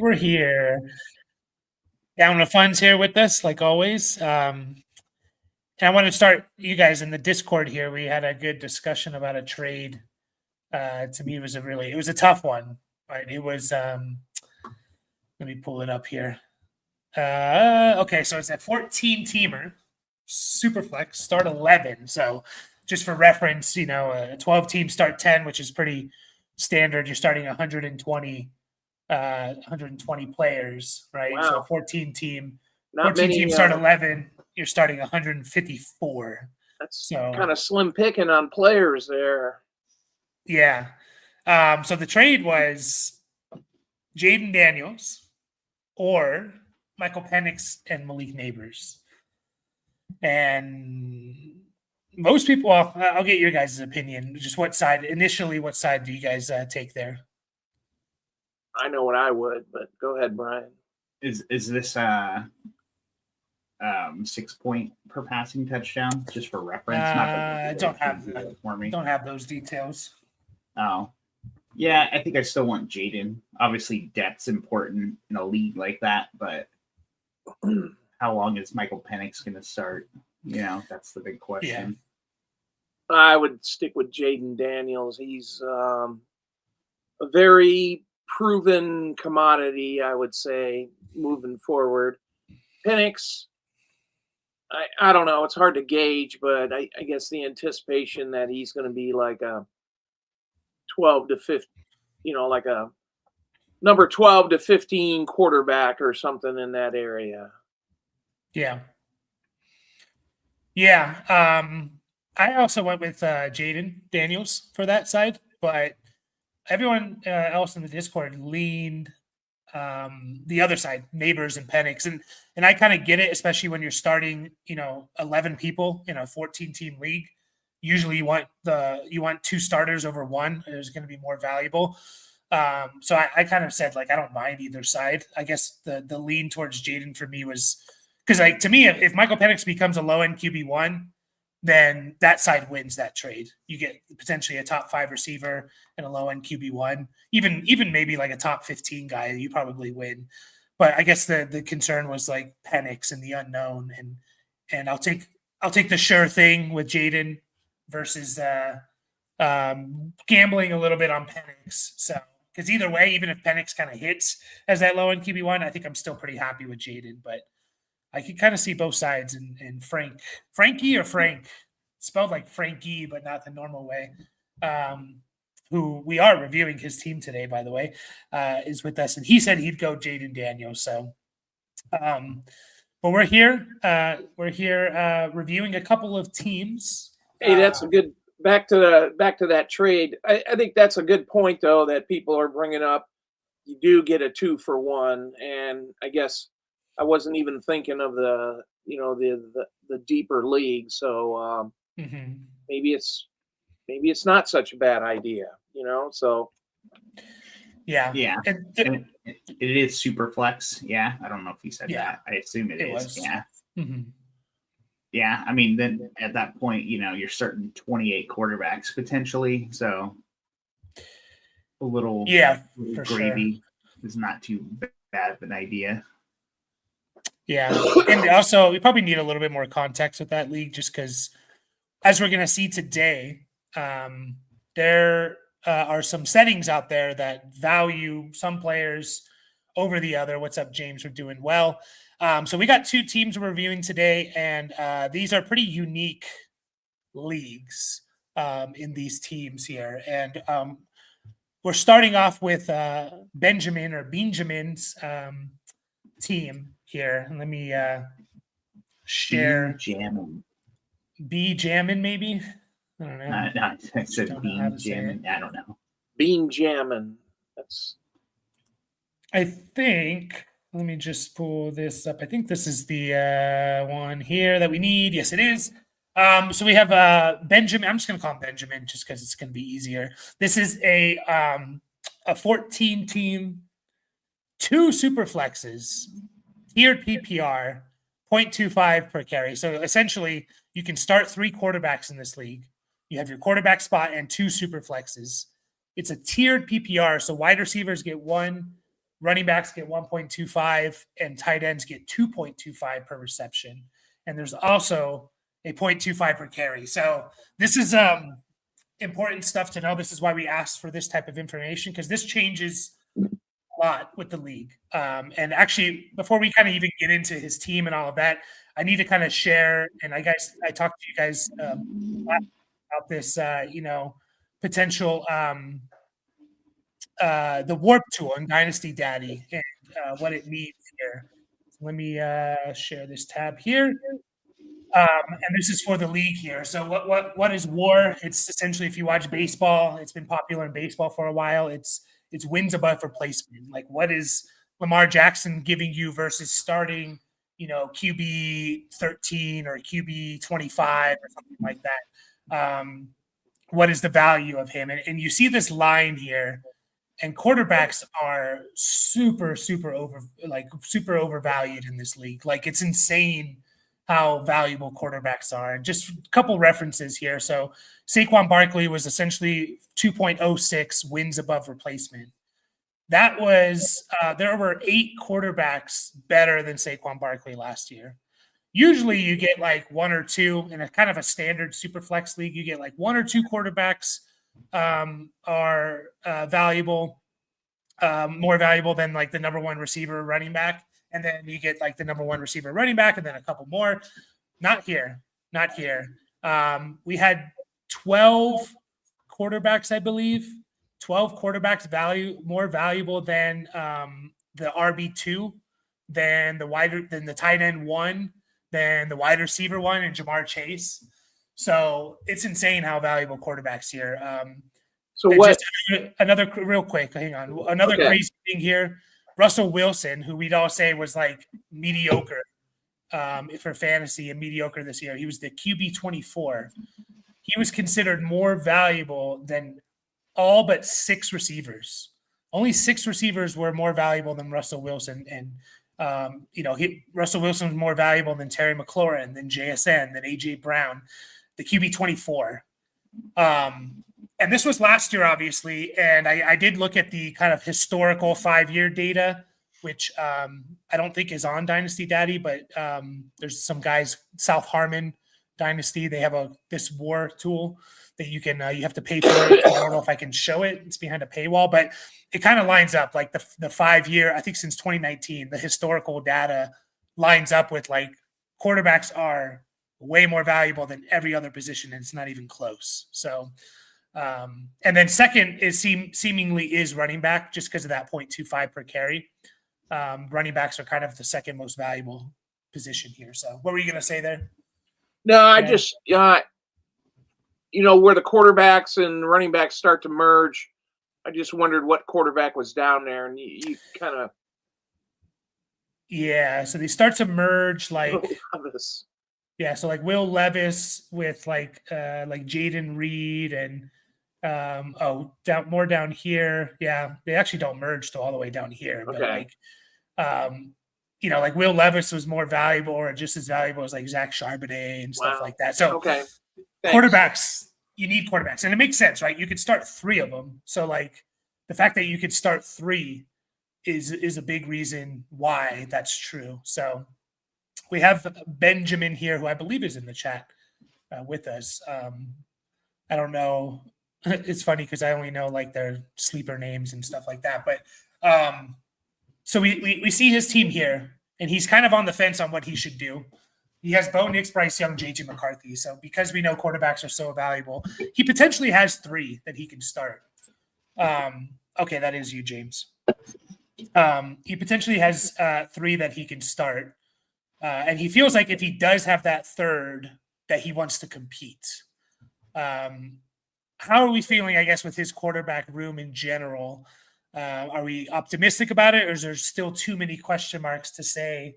we're here. Down the funds here with us, like always. And I want to start you guys in the Discord here. We had a good discussion about a trade. To me, it was a tough one. Right? It was. Let me pull it up here. Okay, so it's a 14-teamer, Superflex, start 11. So just for reference, a 12-team start 10, which is pretty standard. You're starting 120 players, right? Wow. So 14-team Not start 11. You're starting 154. That's So kind of slim picking on players there. Yeah. So the trade was Jaden Daniels or Michael Penix and Malik Neighbors. And most people, well, I'll get your guys' opinion. Just what side do you guys take there? I know what I would, but go ahead, Brian. Is this 6 point per passing touchdown, just for reference? I don't have those details. Oh, yeah, I think I still want Jaden. Obviously, depth's important in a league like that, but how long is Michael Penix going to start? That's the big question. Yeah. I would stick with Jaden Daniels. He's a very proven commodity, I would say, moving forward. Penix, I don't know. It's hard to gauge, but I guess the anticipation that he's going to be like a 12 to 15, like a number 12 to 15 quarterback or something in that area. Yeah. Yeah. I also went with Jaden Daniels for that side, but everyone else in the Discord leaned the other side, Neighbors and Penix. And I kind of get it, especially when you're starting, 11 people in a 14-team league. Usually you want two starters over one. It's going to be more valuable. So I kind of said, I don't mind either side. I guess the lean towards Jaden for me was because, to me, if Michael Penix becomes a low-end QB1, then that side wins that trade. You get potentially a top 5 receiver and a low-end QB1, even maybe like a top 15 guy, you probably win. But I guess the concern was like Penix and the unknown, and I'll take the sure thing with Jaden versus gambling a little bit on Penix. So because either way, even if Penix kind of hits as that low-end QB1, I think I'm still pretty happy with Jaden. But I can kind of see both sides. And Frankie or Frank, spelled like Frankie, but not the normal way, who we are reviewing his team today, by the way, is with us. And he said he'd go Jaden Daniels. So, but we're here. Reviewing a couple of teams. Hey, that's a good back to that trade. I think that's a good point, though, that people are bringing up. You do get a 2-for-1, and I guess I wasn't even thinking of the deeper league. So maybe it's not such a bad idea, So yeah, and it is super flex. Yeah, I don't know if you said that. I assume it is. Was. Yeah. Mm-hmm. Yeah, I mean, then at that point, you're starting 28 quarterbacks potentially. So a little gravy is not too bad of an idea. Yeah, and also we probably need a little bit more context with that league, just because, as we're going to see today, there are some settings out there that value some players over the other. What's up, James? We're doing well. So we got 2 teams we're reviewing today, and these are pretty unique leagues in these teams here. And we're starting off with Benjamin's team here. And let me share. B Jammin, maybe? I don't know. I said Bean Jammin. I don't know. Bean Jammin. I think. Let me just pull this up. I think this is the one here that we need. Yes, it is. So we have Benjamin. I'm just going to call him Benjamin just because it's going to be easier. This is a 14-team, 2 super flexes, tiered PPR, 0.25 per carry. So essentially, you can start 3 quarterbacks in this league. You have your quarterback spot and 2 super flexes. It's a tiered PPR, so wide receivers get 1, running backs get 1.25, and tight ends get 2.25 per reception. And there's also a 0.25 per carry. So this is important stuff to know. This is why we asked for this type of information, because this changes a lot with the league. And actually, before we kind of even get into his team and all of that, I need to kind of share, and I talked to you guys about this, potential the warp tool in Dynasty Daddy and what it means here. So let me share this tab here. And this is for the league here. So what is WAR? It's essentially, if you watch baseball, it's been popular in baseball for a while. It's wins above replacement. Like, what is Lamar Jackson giving you versus starting, QB 13 or QB 25 or something like that? What is the value of him? And you see this line here, and quarterbacks are super overvalued in this league. Like, it's insane how valuable quarterbacks are. And just a couple references here. So Saquon Barkley was essentially 2.06 wins above replacement. That was there were 8 quarterbacks better than Saquon Barkley last year. Usually you get like 1 or 2 in a kind of a standard super flex league. You get like 1 or 2 quarterbacks are valuable, more valuable than like the number 1 receiver running back. And then you get like the number 1 receiver running back and then a couple more. Not here. We had 12 quarterbacks, I believe. 12 quarterbacks more valuable than the RB2, than the tight end 1, than the wide receiver 1, and Jamar Chase. So it's insane how valuable quarterbacks here. So what? Just another real quick, hang on. Another crazy thing here. Russell Wilson, who we'd all say was like mediocre for fantasy and mediocre this year. He was the QB 24. He was considered more valuable than all but 6 receivers. Only 6 receivers were more valuable than Russell Wilson. And, Russell Wilson was more valuable than Terry McLaurin, than JSN, than A.J. Brown, the QB 24. And this was last year, obviously, and I did look at the kind of historical 5-year data, which I don't think is on Dynasty Daddy, but there's some guys, South Harmon Dynasty, they have this WAR tool that you can you have to pay for it. I don't know if I can show it; it's behind a paywall, but it kind of lines up like the 5-year. I think since 2019, the historical data lines up with like quarterbacks are way more valuable than every other position, and it's not even close. So. And then second is seemingly is running back, just because of that 0.25 per carry. Running backs are kind of the second most valuable position here. So what were you going to say there? No, I just, where the quarterbacks and running backs start to merge, I just wondered what quarterback was down there, and you kind of. Yeah, so they start to merge like. Yeah, so like Will Levis with like Jaden Reed and down here. Yeah, they actually don't merge to all the way down here. Okay. But like Will Levis was more valuable or just as valuable as like Zach Charbonnet and stuff like that. So quarterbacks, you need quarterbacks. And it makes sense, right? You could start 3 of them. So like the fact that you could start 3 is a big reason why that's true. So we have Benjamin here, who I believe is in the chat with us. I don't know. It's funny because I only know like their sleeper names and stuff like that. But so we see his team here, and he's kind of on the fence on what he should do. He has Bo Nix, Bryce Young, J.J. McCarthy. So because we know quarterbacks are so valuable, he potentially has 3 that he can start. Okay, that is you, James. He potentially has 3 that he can start. And he feels like if he does have that third, that he wants to compete. How are we feeling, I guess, with his quarterback room in general? Are we optimistic about it, or is there still too many question marks to say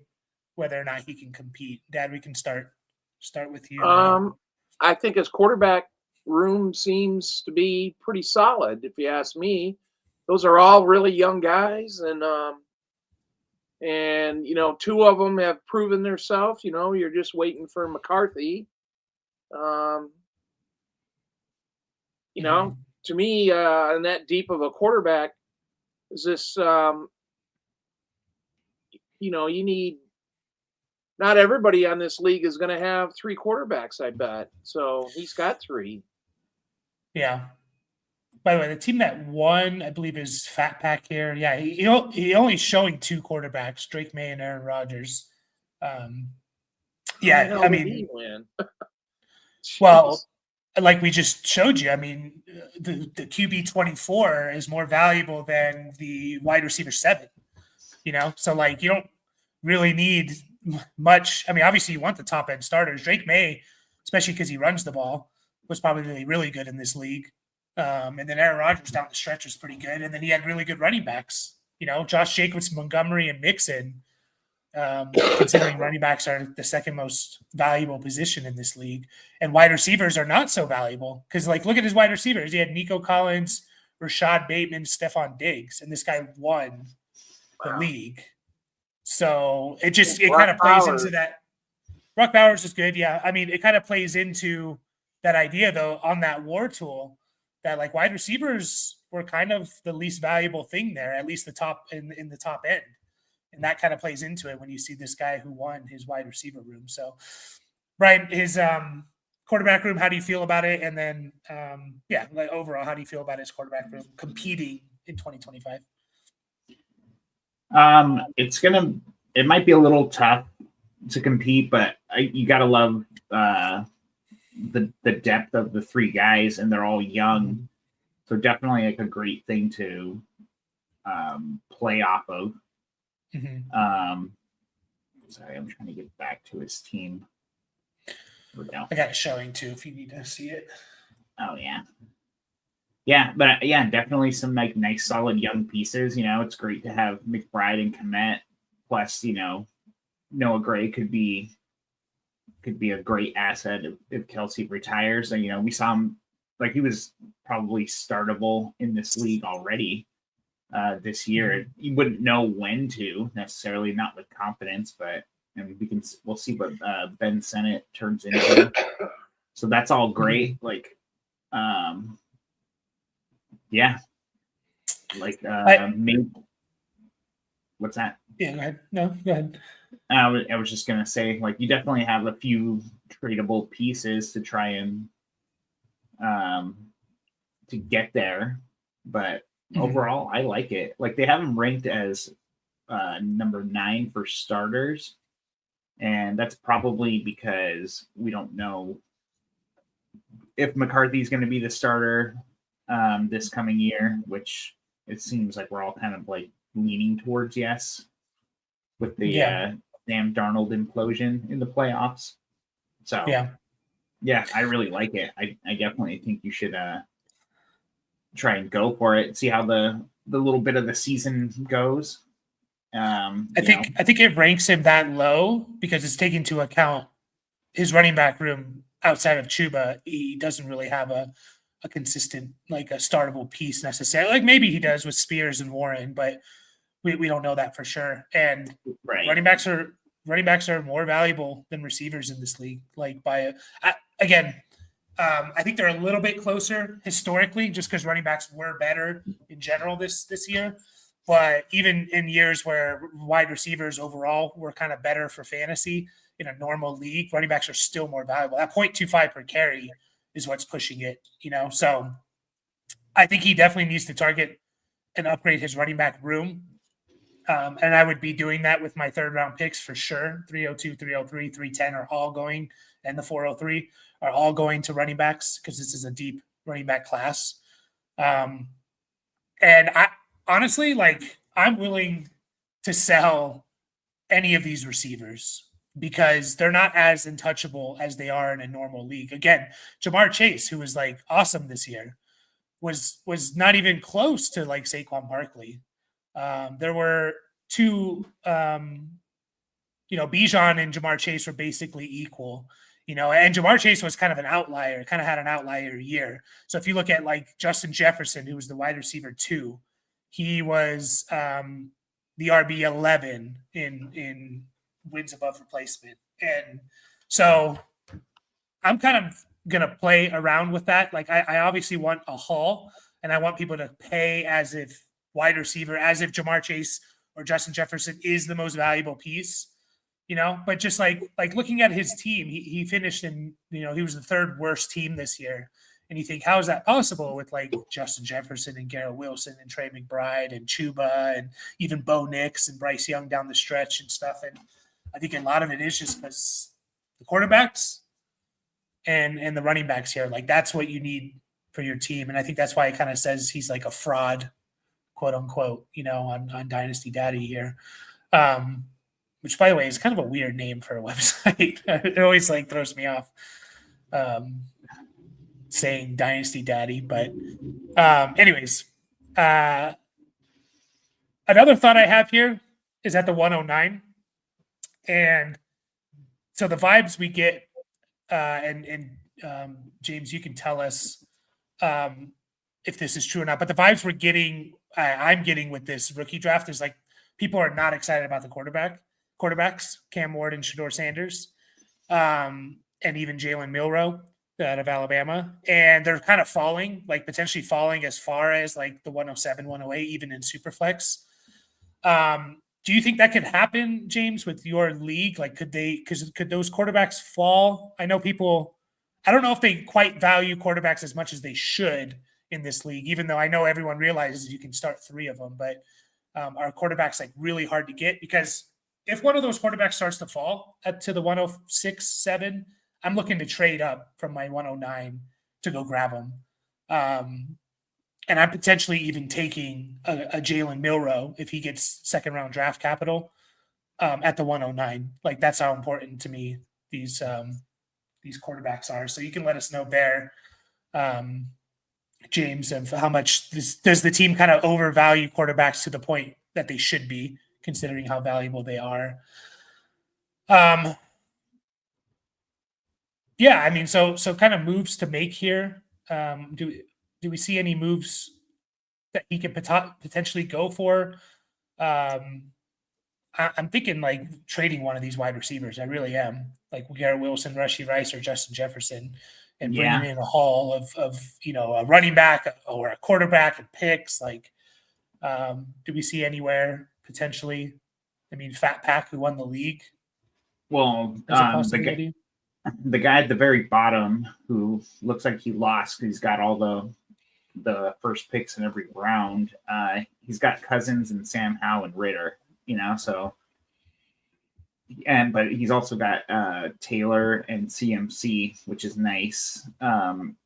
whether or not he can compete? Dad, we can start with you. I think his quarterback room seems to be pretty solid, if you ask me. Those are all really young guys, and 2 of them have proven themselves. You're just waiting for McCarthy. To me, and that deep of a quarterback is this you need. Not everybody on this league is going to have 3 quarterbacks, I bet. So he's got 3. Yeah. By the way, the team that won, I believe, is Fat Pack here. Yeah, he only showing 2 quarterbacks, Drake May and Aaron Rodgers. Yeah, I mean, well, like we just showed you, I mean, the QB 24 is more valuable than the wide receiver 7. So like you don't really need much. I mean, obviously you want the top end starters. Drake May, especially because he runs the ball, was probably really good in this league. And then Aaron Rodgers down the stretch was pretty good. And then he had really good running backs. Josh Jacobs, Montgomery, and Mixon. Considering running backs are the second most valuable position in this league, and wide receivers are not so valuable because, like, look at his wide receivers. He had Nico Collins, Rashad Bateman, Stephon Diggs, and this guy won the league. So it kind of plays into that. Brock Bowers is good, yeah. I mean, it kind of plays into that idea, though, on that war tool that like wide receivers were kind of the least valuable thing there, at least the top in the top end. And that kind of plays into it when you see this guy who won his wide receiver room. So, Brian, his quarterback room, how do you feel about it? And then, like overall, how do you feel about his quarterback room competing in 2025? It might be a little tough to compete, but you got to love the depth of the 3 guys, and they're all young. So definitely like a great thing to play off of. Sorry, I'm trying to get back to his team. Here we go. I got it showing too if you need to see it. Oh yeah, but definitely some like nice solid young pieces. It's great to have McBride and Kmet, plus Noah Gray could be a great asset if Kelsey retires. And we saw him like he was probably startable in this league already. This year, you wouldn't know when to necessarily, not with confidence, but we'll see what Ben Sennett turns into. So that's all great. Like, maybe. What's that? Yeah, go ahead. No, go ahead. I was just gonna say, like, you definitely have a few tradable pieces to try and to get there, but. Overall, I like it. Like they have him ranked as number 9 for starters, and that's probably because we don't know if McCarthy's going to be the starter this coming year, which it seems like we're all kind of like leaning towards yes, with the Sam Darnold implosion in the playoffs. So yeah, I really like it. I definitely think you should try and go for it. See how the little bit of the season goes. I think it ranks him that low because it's taking into account his running back room outside of Chuba. He doesn't really have a consistent, like a startable piece necessarily. Like maybe he does with Spears and Warren, but we don't know that for sure. And running backs are more valuable than receivers in this league. Like I think they're a little bit closer historically, just because running backs were better in general this year. But even in years where wide receivers overall were kind of better for fantasy in a normal league, running backs are still more valuable. That 0.25 per carry is what's pushing it, So I think he definitely needs to target and upgrade his running back room. And I would be doing that with my 3rd round picks for sure. 302, 303, 310 are all going, and the 403 are all going to running backs because this is a deep running back class. And I honestly, like, I'm willing to sell any of these receivers because they're not as untouchable as they are in a normal league. Again, Jamar Chase, who was like awesome this year, was not even close to like Saquon Barkley. There were 2, Bijan and Jamar Chase were basically equal. And Jamar Chase was kind of an outlier, kind of had an outlier year. So if you look at like Justin Jefferson, who was the wide receiver 2, he was the RB 11 in wins above replacement. And so I'm kind of going to play around with that. Like I obviously want a haul, and I want people to pay as if wide receiver, as if Jamar Chase or Justin Jefferson is the most valuable piece, but just like looking at his team, he finished in, he was the third worst team this year. And you think, how is that possible with like Justin Jefferson and Garrett Wilson and Trey McBride and Chuba and even Bo Nix and Bryce Young down the stretch and stuff. And I think a lot of it is just because the quarterbacks and the running backs here, like that's what you need for your team. And I think that's why it kind of says he's like a fraud, quote unquote, on Dynasty Daddy here. Which, by the way, is kind of a weird name for a website. It always like throws me off. Saying Dynasty Daddy, but anyways, another thought I have here is at the 109, and so the vibes we get, and James, you can tell us if this is true or not, but the vibes we're getting, I'm getting with this rookie draft is like people are not excited about the quarterbacks, Cam Ward and Shedeur Sanders, and even Jalen Milroe out of Alabama, and they're kind of falling, like potentially falling as far as like the 107, 108, even in Superflex. Do you think that could happen, James, with your league? Like, could those quarterbacks fall? I know I don't know if they quite value quarterbacks as much as they should in this league, even though I know everyone realizes you can start 3 of them, but are quarterbacks like really hard to get? Because if one of those quarterbacks starts to fall to the 106, 7, I'm looking to trade up from my 109 to go grab him. And I'm potentially even taking a Jalen Milroe if he gets second round draft capital at the 109. Like that's how important to me these quarterbacks are. So you can let us know there, James, of how much does the team kind of overvalue quarterbacks to the point that they should be, considering how valuable they are. Yeah, I mean, so kind of moves to make here. Do we see any moves that he could potentially go for? I'm thinking like trading one of these wide receivers. I really am. Like Garrett Wilson, Rashee Rice, or Justin Jefferson, and bringing in a haul of a running back or a quarterback and picks. Like, do we see anywhere potentially? I mean, Fat Pack, who won the league. Well, the guy at the very bottom who looks like he lost because he's got all the first picks in every round. He's got Cousins and Sam Howell and Ritter, so but he's also got Taylor and CMC, which is nice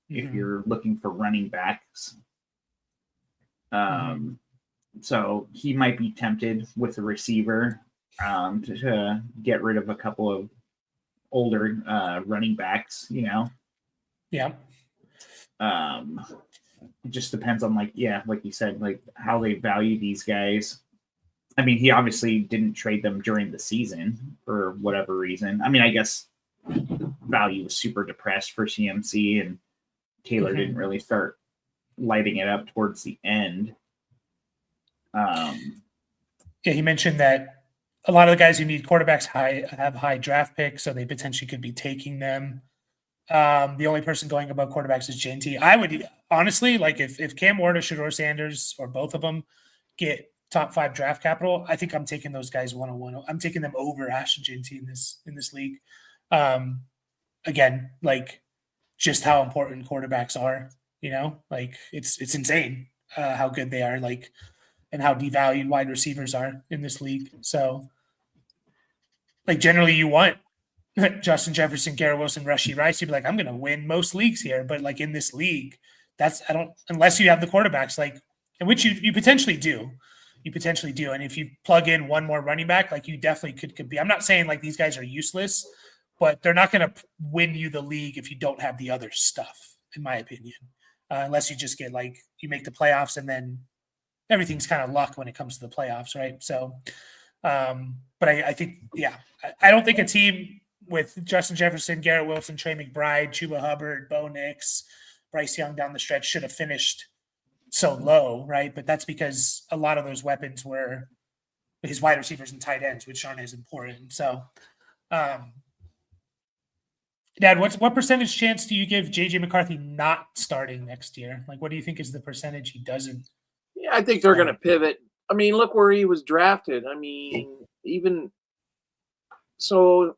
if you're looking for running backs. So he might be tempted with a receiver to get rid of a couple of older running backs, Yeah. It just depends on like you said, like how they value these guys. I mean, he obviously didn't trade them during the season for whatever reason. I mean, I guess value was super depressed for CMC, and Taylor didn't really start lighting it up towards the end. He mentioned that a lot of the guys who need quarterbacks have high draft picks, so they potentially could be taking them. The only person going above quarterbacks is JNT. I would honestly, like if Cam Ward or Shedeur Sanders or both of them get top 5 draft capital, I think I'm taking those guys 101. I'm taking them over Ash and JNT in this league. Again, like just how important quarterbacks are, like it's insane how good they are, like, and how devalued wide receivers are in this league. So like generally you want Justin Jefferson, Garrett Wilson, Rashee Rice, you'd be like, I'm going to win most leagues here. But like in this league, unless you have the quarterbacks, like, in which you potentially do. And if you plug in one more running back, like you definitely could be. I'm not saying like these guys are useless, but they're not going to win you the league if you don't have the other stuff, in my opinion. Unless you just get like, you make the playoffs and then everything's kind of luck when it comes to the playoffs, right? So, but I think, I don't think a team with Justin Jefferson, Garrett Wilson, Trey McBride, Chuba Hubbard, Bo Nix, Bryce Young down the stretch should have finished so low, right? But that's because a lot of those weapons were his wide receivers and tight ends, which aren't as important. So, Dad, what percentage chance do you give JJ McCarthy not starting next year? Like, what do you think is the percentage he doesn't? Yeah, I think they're going to pivot. I mean, look where he was drafted. I mean, even so,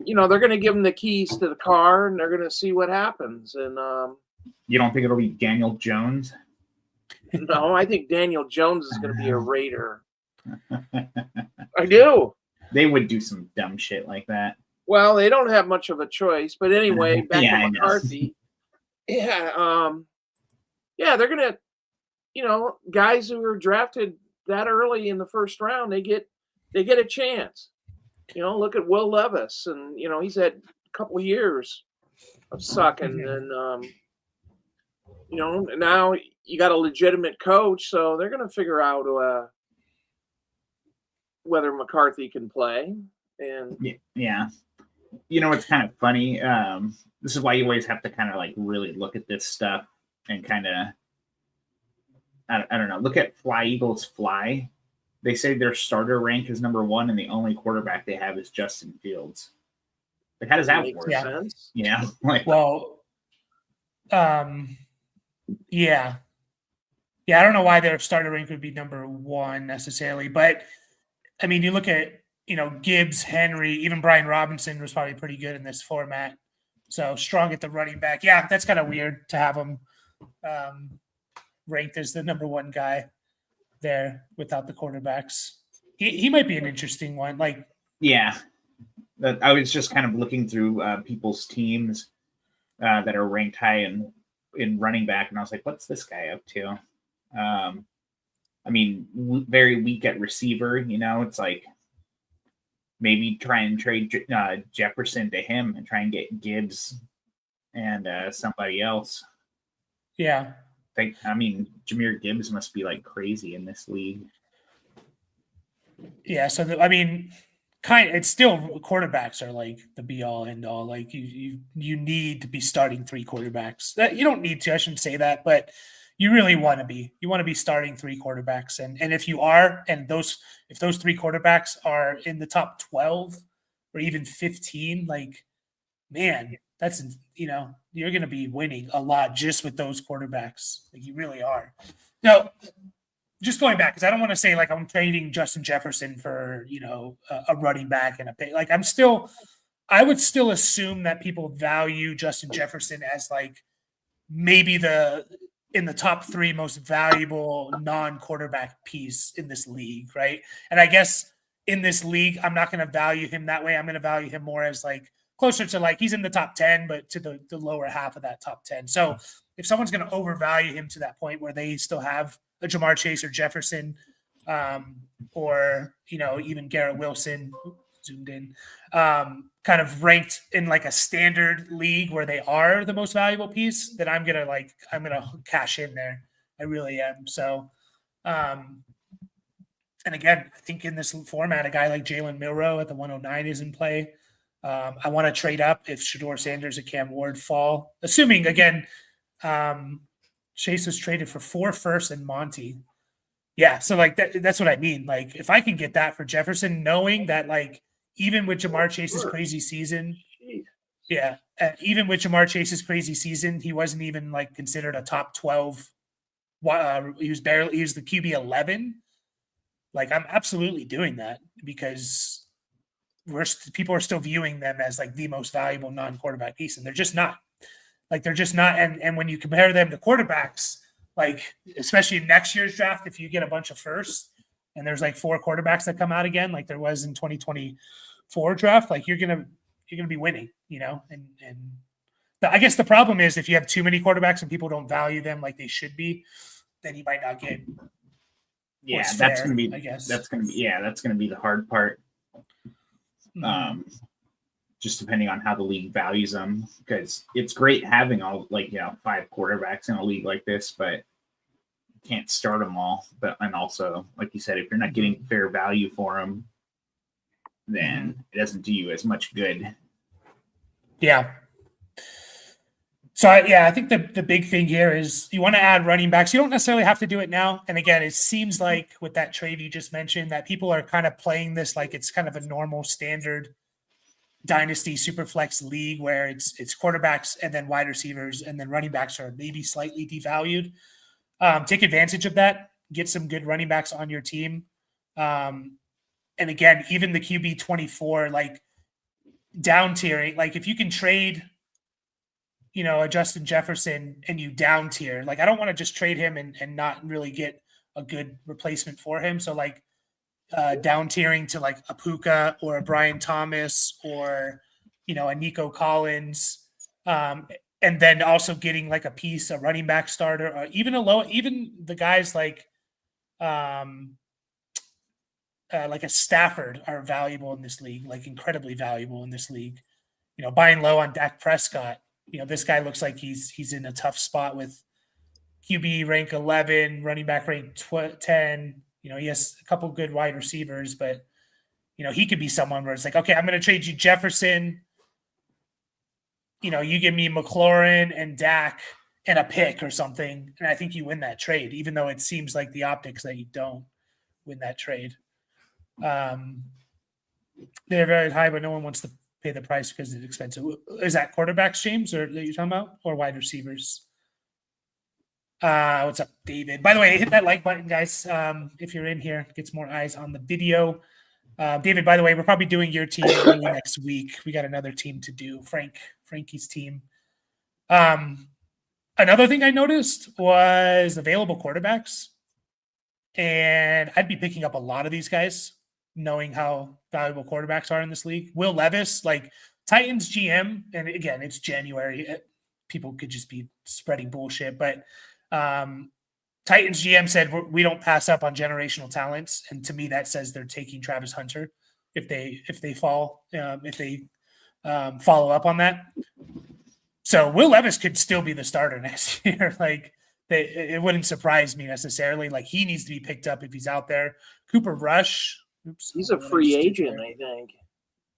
they're going to give him the keys to the car, and they're going to see what happens. And you don't think it'll be Daniel Jones? No, I think Daniel Jones is going to be a Raider. I do. They would do some dumb shit like that. Well, they don't have much of a choice. But anyway, back to McCarthy. Yeah, they're going to, guys who are drafted that early in the first round, they get a chance. Look at Will Levis, and he's had a couple of years of sucking, and now you got a legitimate coach, so they're going to figure out whether McCarthy can play. And yeah, it's kind of funny. This is why you always have to kind of like really look at this stuff and kind of, I don't know, look at Fly Eagles Fly. They say their starter rank is number 1, and the only quarterback they have is Justin Fields. Like, how does that work? Sense? Yeah. Like, well, yeah. I don't know why their starter rank would be number 1 necessarily, but I mean, you look at Gibbs, Henry, even Brian Robinson was probably pretty good in this format. So strong at the running back. Yeah, that's kind of weird to have him ranked as the number 1 guy there without the quarterbacks. He might be an interesting one. Like, yeah, I was just kind of looking through people's teams that are ranked high in running back, and I was like, what's this guy up to? I mean, very weak at receiver. It's like maybe try and trade Jefferson to him and try and get Gibbs and somebody else. Yeah. I mean, Jahmyr Gibbs must be like crazy in this league. Yeah, so it's still quarterbacks are like the be all end all. Like you need to be starting 3 quarterbacks. That you don't need to. I shouldn't say that, but you really want to be. You want to be starting 3 quarterbacks, and if you are, and if those 3 quarterbacks are in the top 12 or even 15, like, man, that's you're going to be winning a lot just with those quarterbacks. Like, you really are. Now, just going back, because I don't want to say like I'm trading Justin Jefferson for a running back and a pay. Like, I would still assume that people value Justin Jefferson as like maybe in the top 3 most valuable non-quarterback piece in this league, right? And I guess in this league, I'm not going to value him that way. I'm going to value him more as like closer to like he's in the top 10, but to the lower half of that top 10. So if someone's going to overvalue him to that point where they still have a Jamar Chase or Jefferson, or even Garrett Wilson, zoomed in, kind of ranked in like a standard league where they are the most valuable piece, then I'm gonna cash in there. I really am. So, and again, I think in this format, a guy like Jalen Milroe at the 109 is in play. I want to trade up if Shedeur Sanders and Cam Ward fall, assuming again, Chase was traded for 4 firsts and Monty. Yeah, so like that's what I mean. Like, if I can get that for Jefferson, knowing that like even with Jamar Chase's crazy season, even with Jamar Chase's crazy season, he wasn't even like considered a top 12. He was the QB 11. Like, I'm absolutely doing that because people are still viewing them as like the most valuable non-quarterback piece, and they're just not. Like, they're just not. And when you compare them to quarterbacks, like especially in next year's draft, if you get a bunch of firsts and there's like 4 quarterbacks that come out again, like there was in 2024 draft, like you're gonna be winning, And I guess the problem is if you have too many quarterbacks and people don't value them like they should be, then you might not get. Yeah, that's gonna be the hard part. Just depending on how the league values them, because it's great having all 5 quarterbacks in a league like this, but you can't start them all. And also, like you said, if you're not getting fair value for them, then it doesn't do you as much good. Yeah. So I think the big thing here is you want to add running backs. You don't necessarily have to do it now. And again, it seems like with that trade you just mentioned that people are kind of playing this like it's kind of a normal standard Dynasty Superflex league where it's quarterbacks and then wide receivers and then running backs are maybe slightly devalued. Take advantage of that. get some good running backs on your team. And again, even the QB 24, like down tiering, like if you can trade, a Justin Jefferson and you down tier, like I don't want to just trade him and not really get a good replacement for him. So like down tiering to like a Puka or a Brian Thomas or, a Nico Collins. And then also getting like a running back starter, or even even the guys like a Stafford are valuable in this league, like incredibly valuable in this league. Buying low on Dak Prescott. This guy looks like he's in a tough spot with QB rank 11, running back rank 10. He has a couple good wide receivers, but he could be someone where it's like, okay, I'm going to trade you Jefferson. You give me McLaurin and Dak and a pick or something, and I think you win that trade, even though it seems like the optics that you don't win that trade. They're very high, but no one wants to pay the price because it's expensive. Is that quarterbacks, James, or that you're talking about, or wide receivers? What's up, David? By the way, hit that like button, guys. If you're in here, gets more eyes on the video. David, by the way, we're probably doing your team early next week. We got another team to do, Frankie's team. Another thing I noticed was available quarterbacks, and I'd be picking up a lot of these guys, knowing how valuable quarterbacks are in this league. Will Levis, like Titans GM, and again, it's January. People could just be spreading bullshit, but Titans GM said we don't pass up on generational talents, and to me that says they're taking Travis Hunter if they follow up on that. So Will Levis could still be the starter next year. Like it wouldn't surprise me necessarily. Like he needs to be picked up if he's out there. Cooper Rush, he's a free agent, I think.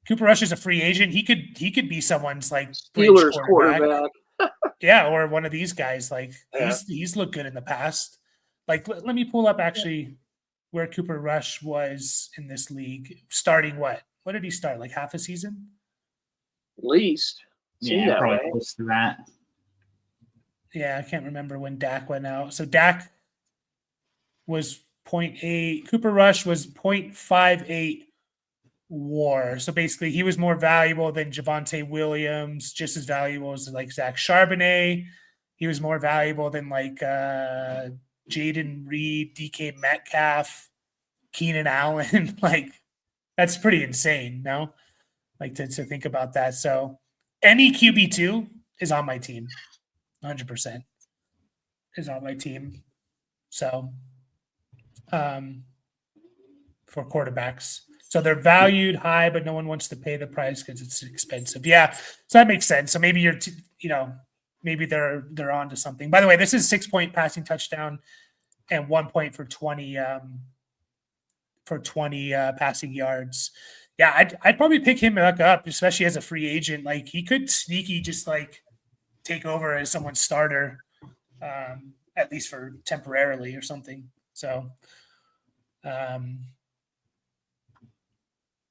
Cooper Rush is a free agent. He could be someone's like Steelers quarterback. Yeah, or one of these guys. Like he's looked good in the past. Like let me pull up actually where Cooper Rush was in this league. Starting what? What did he start? Like half a season? At least. Yeah, probably close to that. Yeah, I can't remember when Dak went out. So Dak was 0.8. Cooper Rush was 0.58 WAR. So basically, he was more valuable than Javonte Williams, just as valuable as like Zach Charbonnet. He was more valuable than like Jaden Reed, DK Metcalf, Keenan Allen. Like that's pretty insane, no? Like to think about that. So any QB2 is on my team. 100% is on my team. So for quarterbacks. So they're valued high, but no one wants to pay the price because it's expensive. Yeah, so that makes sense. So maybe maybe they're on to something. By the way, this is 6-point passing touchdown and 1 point for 20 passing yards. Yeah, I'd probably pick him back up, especially as a free agent. Like he could sneaky just like take over as someone's starter, at least for temporarily or something. So,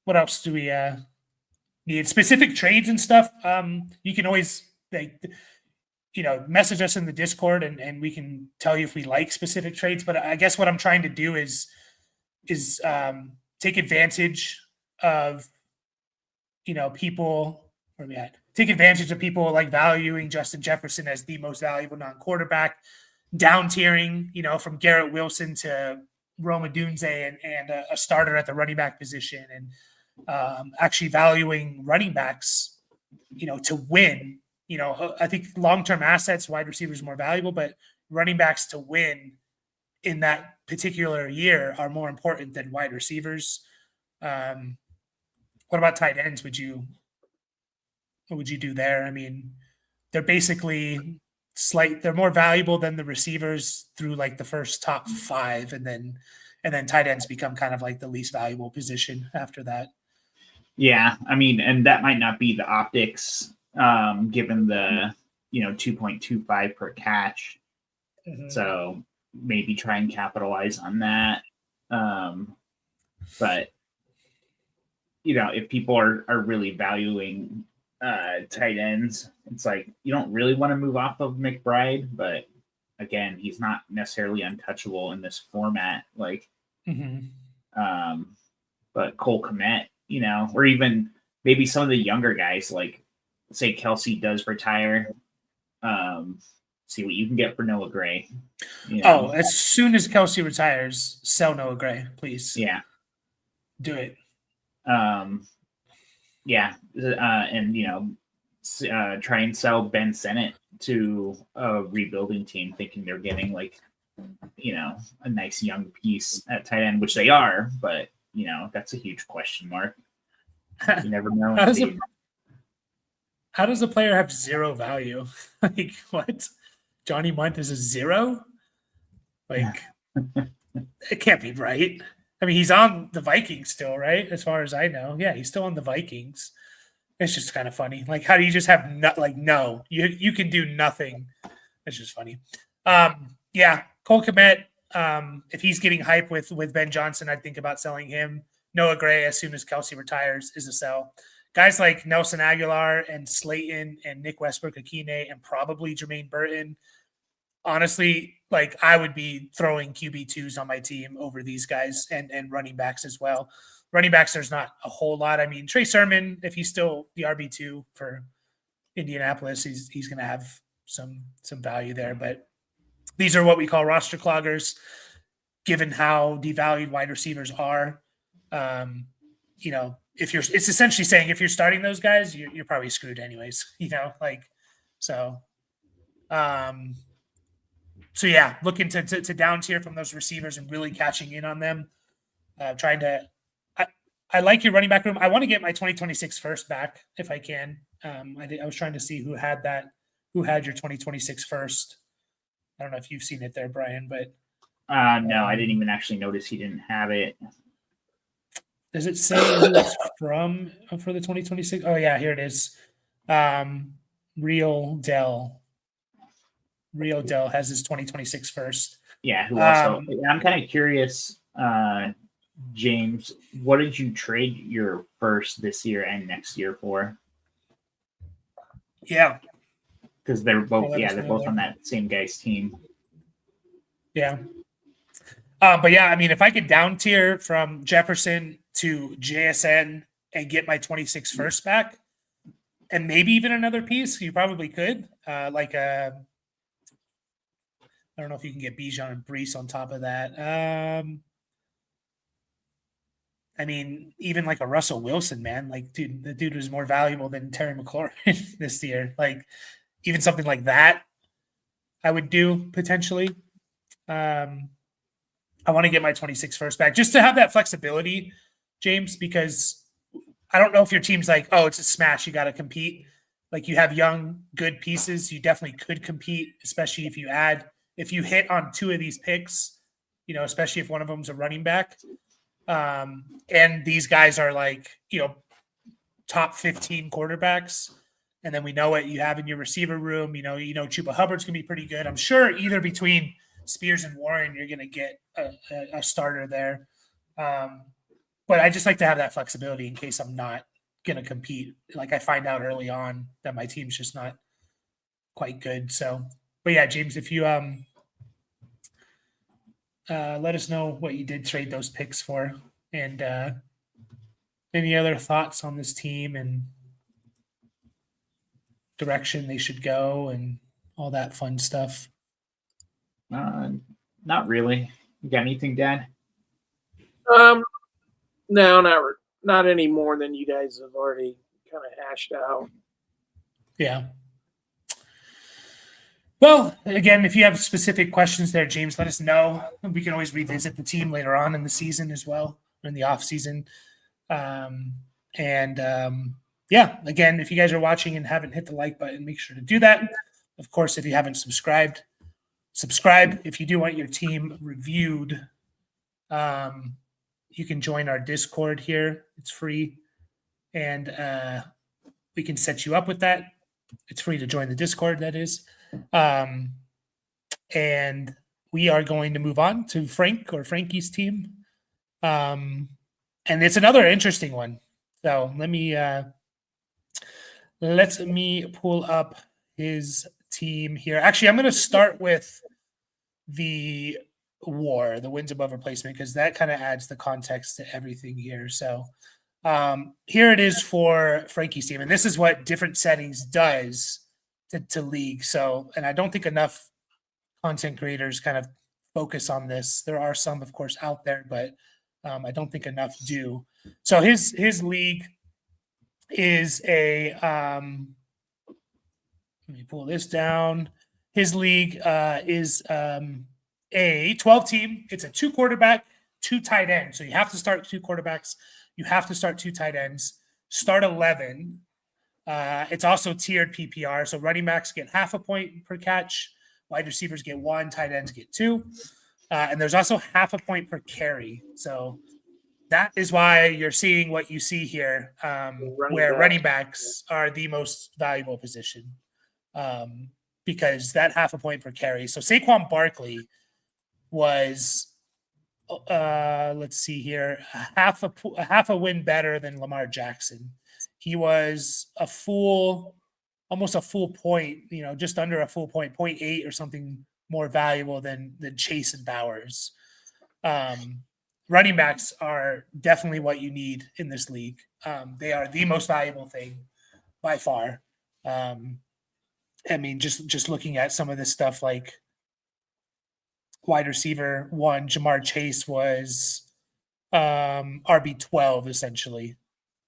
what else do we need? Specific trades and stuff. You can always message us in the Discord and we can tell you if we like specific trades. But I guess what I'm trying to do is take advantage of people. Where are we at? Take advantage of people like valuing Justin Jefferson as the most valuable non-quarterback, down tiering, from Garrett Wilson to Rome Odunze and a starter at the running back position, and actually valuing running backs, to win. I think long-term assets, wide receivers more valuable, but running backs to win in that particular year are more important than wide receivers. What about tight ends? What would you do there? I mean, they're basically they're more valuable than the receivers through like the first top 5, and then tight ends become kind of like the least valuable position after that. Yeah, I mean, and that might not be the optics, given the 2.25 per catch. Mm-hmm. So maybe try and capitalize on that. But if people are really valuing tight ends, it's like you don't really want to move off of McBride, but again, he's not necessarily untouchable in this format. Like, but Cole Kmet, or even maybe some of the younger guys, like say Kelsey does retire. See what you can get for Noah Gray. Oh, as soon as Kelsey retires, sell Noah Gray, please. Yeah. Do it. Yeah. And, try and sell Ben Sennett to a rebuilding team, thinking they're getting like, a nice young piece at tight end, which they are, but that's a huge question mark. You never know. How does a player have zero value? Like, what? Johnny Munt is a 0? Like, it can't be right. I mean, he's on the Vikings still, right? As far as I know. Yeah, he's still on the Vikings. It's just kind of funny. Like, how do you just have no? You can do nothing. It's just funny. Yeah, Cole Kmet, if he's getting hype with Ben Johnson, I'd think about selling him. Noah Gray, as soon as Kelsey retires, is a sell. Guys like Nelson Aguilar and Slayton and Nick Westbrook-Akine and probably Jermaine Burton. Honestly, like, I would be throwing QB2s on my team over these guys and running backs as well. Running backs, there's not a whole lot. I mean, Trey Sermon, if he's still the RB2 for Indianapolis, he's going to have some value there. But these are what we call roster cloggers, given how devalued wide receivers are. It's essentially saying if you're starting those guys, you're probably screwed anyways. So yeah, looking to down tier from those receivers and really catching in on them. I like your running back room. I want to get my 2026 first back if I can. I was trying to see who had your 2026 first. I don't know if you've seen it there, Brian, but no, I didn't even actually notice he didn't have it. Does it say who it's from for the 2026? Oh yeah, here it is. Real Dell has his 2026 first. Yeah, who also? I'm kind of curious, James. What did you trade your first this year and next year for? Yeah, because they're both they're both on that same guy's team. Yeah. But yeah, I mean, if I could down tier from Jefferson to JSN and get my 26 first back, and maybe even another piece, you probably could. I don't know if you can get Bijan and Brees on top of that. I mean, even like a Russell Wilson, man, like, dude, the dude was more valuable than Terry McLaurin this year. Like, even something like that, I would do potentially. I want to get my 26 first back just to have that flexibility, James, because I don't know if your team's like, oh, it's a smash, you got to compete. Like, you have young, good pieces. You definitely could compete, especially if you hit on 2 of these picks, especially if one of them's a running back. And these guys are like, top 15 quarterbacks. And then we know what you have in your receiver room. Chuba Hubbard's going to be pretty good. I'm sure either between Spears and Warren, you're going to get a starter there. But I just like to have that flexibility in case I'm not going to compete. Like, I find out early on that my team's just not quite good. So, but yeah, James, if you let us know what you did trade those picks for, and any other thoughts on this team and direction they should go and all that fun stuff. Not really. You got anything, Dad? No, not any more than you guys have already kind of hashed out. Yeah. Well, again, if you have specific questions there, James, let us know. We can always revisit the team later on in the season as well, in the off season. Yeah, again, if you guys are watching and haven't hit the like button, make sure to do that. Of course, if you haven't subscribe. If you do want your team reviewed, you can join our Discord here. It's free, and we can set you up with that. It's free to join the Discord, that is. And we are going to move on to Frank or Frankie's team. And it's another interesting one. So let me pull up his team here. Actually, I'm going to start with the WAR, the wins above replacement, because that kind of adds the context to everything here. So here it is for Frankie's team, and this is what different settings does to league. So, and I don't think enough content creators kind of focus on this. There are some, of course, out there, but I don't think enough do. So his league is a let me pull this down. His league is a 12 team. It's a 2 quarterback, 2 tight ends. So you have to start 2 quarterbacks. You have to start 2 tight ends. Start 11. It's also tiered PPR. So running backs get half a point per catch. Wide receivers get 1. Tight ends get 2. And there's also half a point per carry. So that is why you're seeing what you see here, where running backs are the most valuable position, because that half a point per carry. So Saquon Barkley was, let's see here, half a win better than Lamar Jackson. He was almost a full point, just under a full point, 0.8 or something more valuable than Chase and Bowers. Running backs are definitely what you need in this league. They are the most valuable thing by far. I mean, just looking at some of this stuff, like wide receiver 1, Jamar Chase was RB12 essentially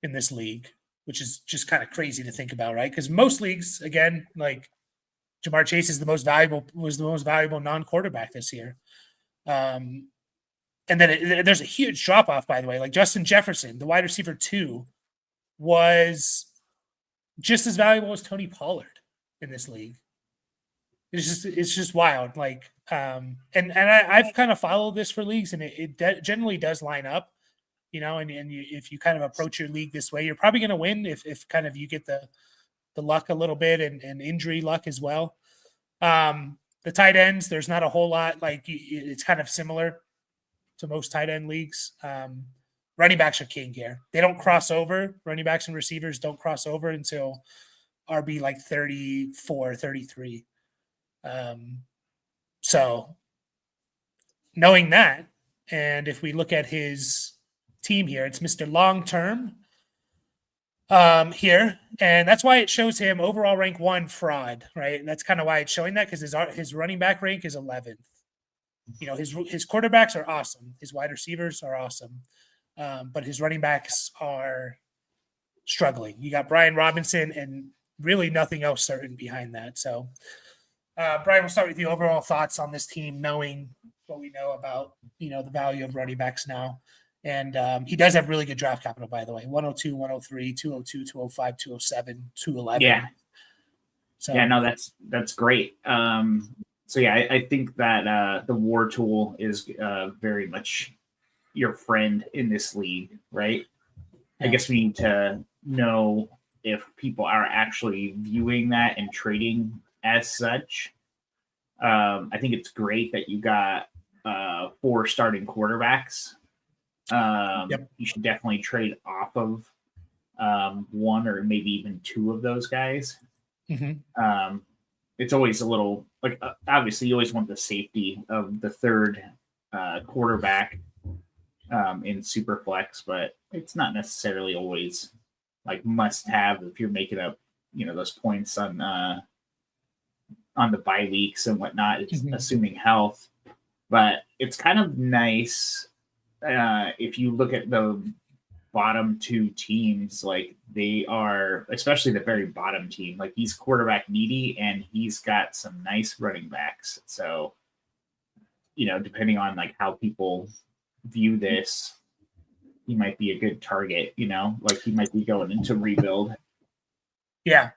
in this league, which is just kind of crazy to think about, right? Because most leagues, again, like Jamar Chase was the most valuable non-quarterback this year. And then there's a huge drop-off, by the way. Like Justin Jefferson, the wide receiver 2, was just as valuable as Tony Pollard in this league. It's just wild. Like, and I've kind of followed this for leagues, and it generally does line up, and if you kind of approach your league this way, you're probably going to win if kind of you get the luck a little bit and injury luck as well. The tight ends, there's not a whole lot. Like, it's kind of similar to most tight end leagues. Running backs are king here. They don't cross over. Running backs and receivers don't cross over until RB like 34, 33. So knowing that, and if we look at his team here, it's Mr. Long-Term here. And that's why it shows him overall rank 1 fraud, right? And that's kind of why it's showing that, because his running back rank is 11th. His quarterbacks are awesome. His wide receivers are awesome. But his running backs are struggling. You got Brian Robinson and really nothing else certain behind that. So, Brian, we'll start with you. Overall thoughts on this team, knowing what we know about, the value of running backs now. And he does have really good draft capital, by the way. 102, 103, 202, 205, 207, 211. Yeah. So, yeah, no, that's great. So yeah, I think that the war tool is very much your friend in this league, right? Yeah. I guess we need to know if people are actually viewing that and trading as such. I think it's great that you got 4 starting quarterbacks. Yep. You should definitely trade off of 1 or maybe even 2 of those guys. Mm-hmm. It's always a little like, obviously you always want the safety of the 3rd quarterback in Superflex, but it's not necessarily always like must have if you're making up, those points on the bye weeks and whatnot, assuming health. But it's kind of nice if you look at the bottom 2 teams, like they are, especially the very bottom team, like he's quarterback needy and he's got some nice running backs. So, depending on like how people view this, he might be a good target, like he might be going into rebuild. Yeah.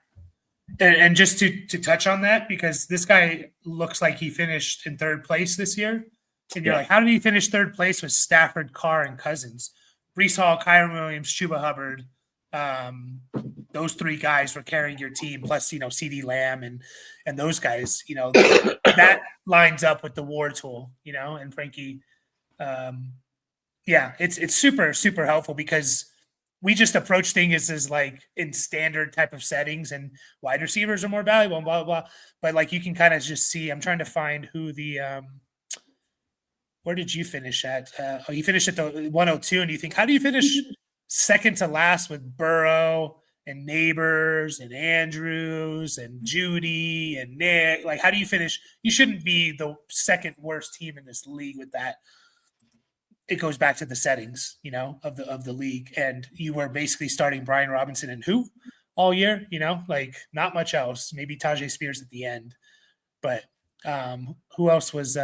And just to touch on that, because this guy looks like he finished in 3rd place this year. And you're like, how did he finish 3rd place with Stafford, Carr, and Cousins? Breece Hall, Kyron Williams, Chuba Hubbard, those 3 guys were carrying your team, plus, CeeDee Lamb and those guys, that lines up with the war tool, and Frankie. It's super, super helpful because we just approach things as like in standard type of settings, and wide receivers are more valuable and blah, blah, blah. But like, you can kind of just see, I'm trying to find who the where did you finish at? You finished at the 102, and you think, how do you finish second to last with Burrow and Neighbors and Andrews and Judy and Nick? Like, how do you finish? You shouldn't be the second worst team in this league with that. It goes back to the settings, of the league, and you were basically starting Brian Robinson and who all year, like not much else. Maybe Tajay Spears at the end, but who else was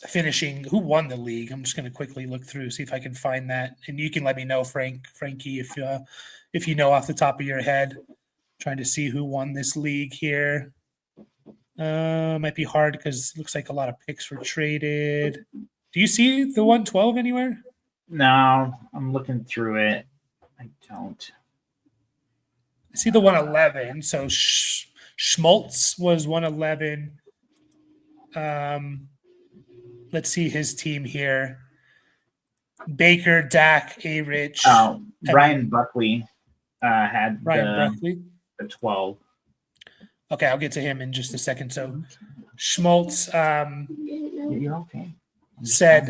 finishing? Who won the league? I'm just going to quickly look through, see if I can find that, and you can let me know, Frankie, if you know off the top of your head. Trying to see who won this league here. Might be hard because it looks like a lot of picks were traded. Do you see the 112 anywhere? No, I'm looking through it. I don't. I see the 111. So Schmaltz was 111. Let's see his team here. Baker, Dak, A-Rich. Oh, Ryan Buckley had Buckley? The 12. Okay, I'll get to him in just a second. So Schmaltz You're okay. said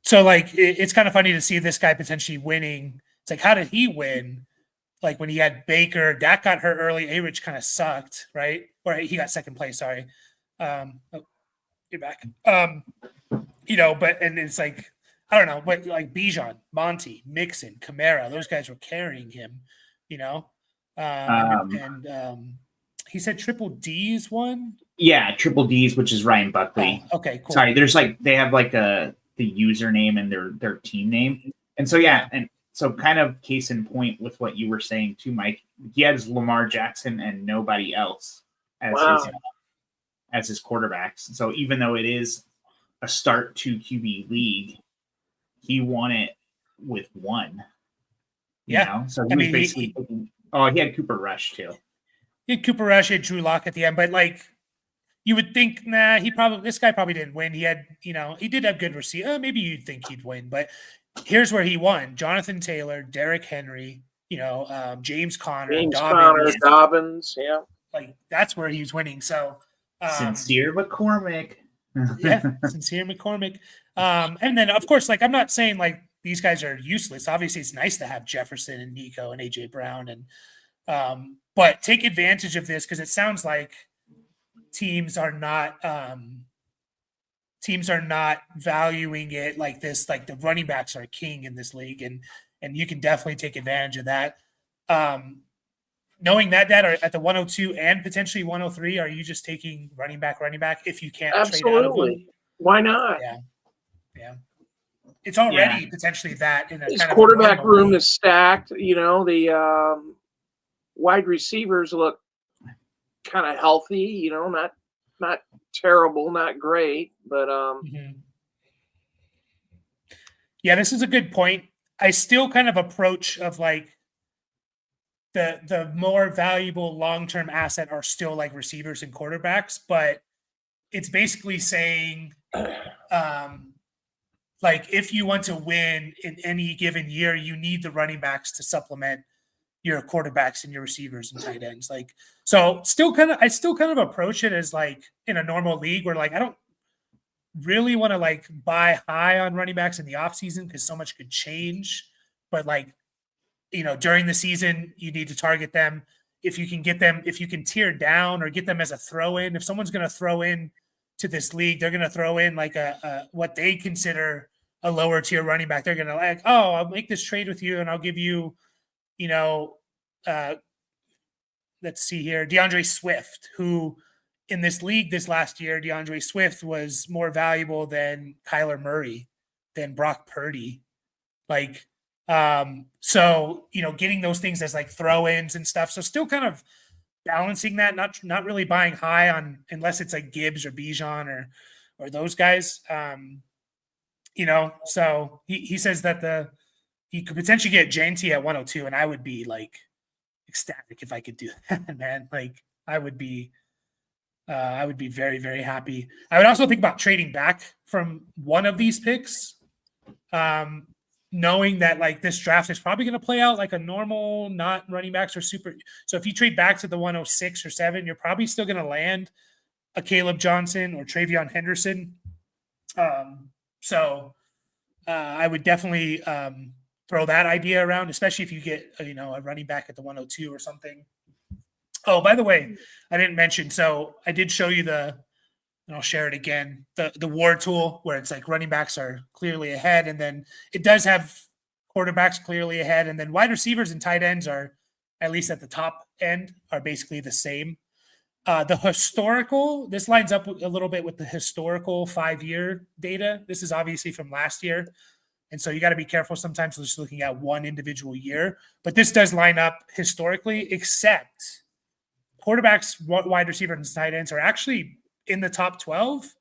so like it's kind of funny to see this guy potentially winning. It's like, how did he win? Like when he had Baker, Dak got hurt early. A-Rich kind of sucked, right? Or he got second place. Sorry. You're back. And it's like, I don't know, but like Bijan, Monty, Mixon, Kamara, those guys were carrying him, he said Triple D's won. Yeah, Triple D's, which is Ryan Buckley. Oh, okay, cool. Sorry, there's they have the username and their team name, and so and so kind of case in point with what you were saying too, Mike. He has Lamar Jackson and nobody else as his quarterbacks. So even though it is a start 2 QB league, he won it with one. So he was basically. He had Cooper Rush too. He had Cooper Rush, he had Drew Lock at the end, but you would think, this guy probably didn't win. He had, he did have good receiver. Maybe you'd think he'd win, but here's where he won: Jonathan Taylor, Derrick Henry, James Conner, Dobbins. Yeah, that's where he was winning. So Sincere McCormick. Sincere McCormick. And then of course, I'm not saying these guys are useless. Obviously, it's nice to have Jefferson and Nico and AJ Brown, and but take advantage of this because it sounds like teams are not valuing it like this. Like the running backs are king in this league, and you can definitely take advantage of that. Knowing that are at the 102 and potentially 103, are you just taking running back if you can't trade out of them? Why not? Yeah. It's already potentially that in a his kind quarterback of room is stacked. The wide receivers look kind of healthy. Not terrible, not great, but Yeah, this is a good point. I still kind of approach of the more valuable long-term asset are still receivers and quarterbacks, but it's basically saying if you want to win in any given year, you need the running backs to supplement your quarterbacks and your receivers and tight ends. So I still kind of approach it as in a normal league where I don't really want to buy high on running backs in the offseason because so much could change. But during the season, you need to target them. If you can get them, if you can tier down or get them as a throw-in, if someone's going to throw in to this league, they're going to throw in a what they consider a lower tier running back. They're going to I'll make this trade with you and I'll give you, let's see here, DeAndre Swift, who in this league this last year, DeAndre Swift was more valuable than Kyler Murray, than Brock Purdy. So, getting those things as throw-ins and stuff. So still kind of balancing that, not really buying high on, unless it's Gibbs or Bijan or those guys. So he says that he could potentially get Janty at 102, and I would be ecstatic if I could do that, man. I would be very, very happy. I would also think about trading back from one of these picks. knowing that like this draft is probably going to play out like a normal, not running backs or super. So if you trade back to the 106 or 7, you're probably still going to land a Caleb Johnson or Travion Henderson. So I would definitely throw that idea around, especially if you get a running back at the 102 or something. Oh, by the way, I didn't mention. So I did show you and I'll share it again, the war tool where it's like running backs are clearly ahead, and then it does have quarterbacks clearly ahead, and then wide receivers and tight ends are, at least at the top end, are basically the same. The historical, this lines up a little bit with the historical 5-year data. This is obviously from last year. And so you got to be careful sometimes just looking at one individual year. But this does line up historically, except quarterbacks, wide receivers, and tight ends are actually in the top 12.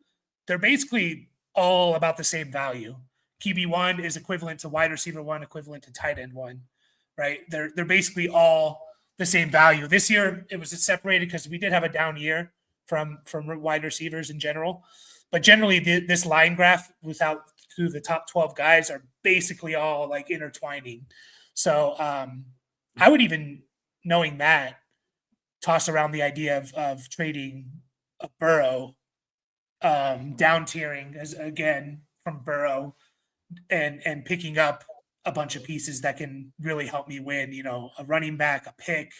They're basically all about the same value. QB1 is equivalent to wide receiver 1, equivalent to tight end 1, right? They're basically all the same value. This year it was separated because we did have a down year from wide receivers in general, but generally this line graph through the top 12 guys are basically all like intertwining. So I would, even knowing that, toss around the idea of trading a Burrow, down tiering as again from Burrow, and picking up a bunch of pieces that can really help me win, a running back, a pick,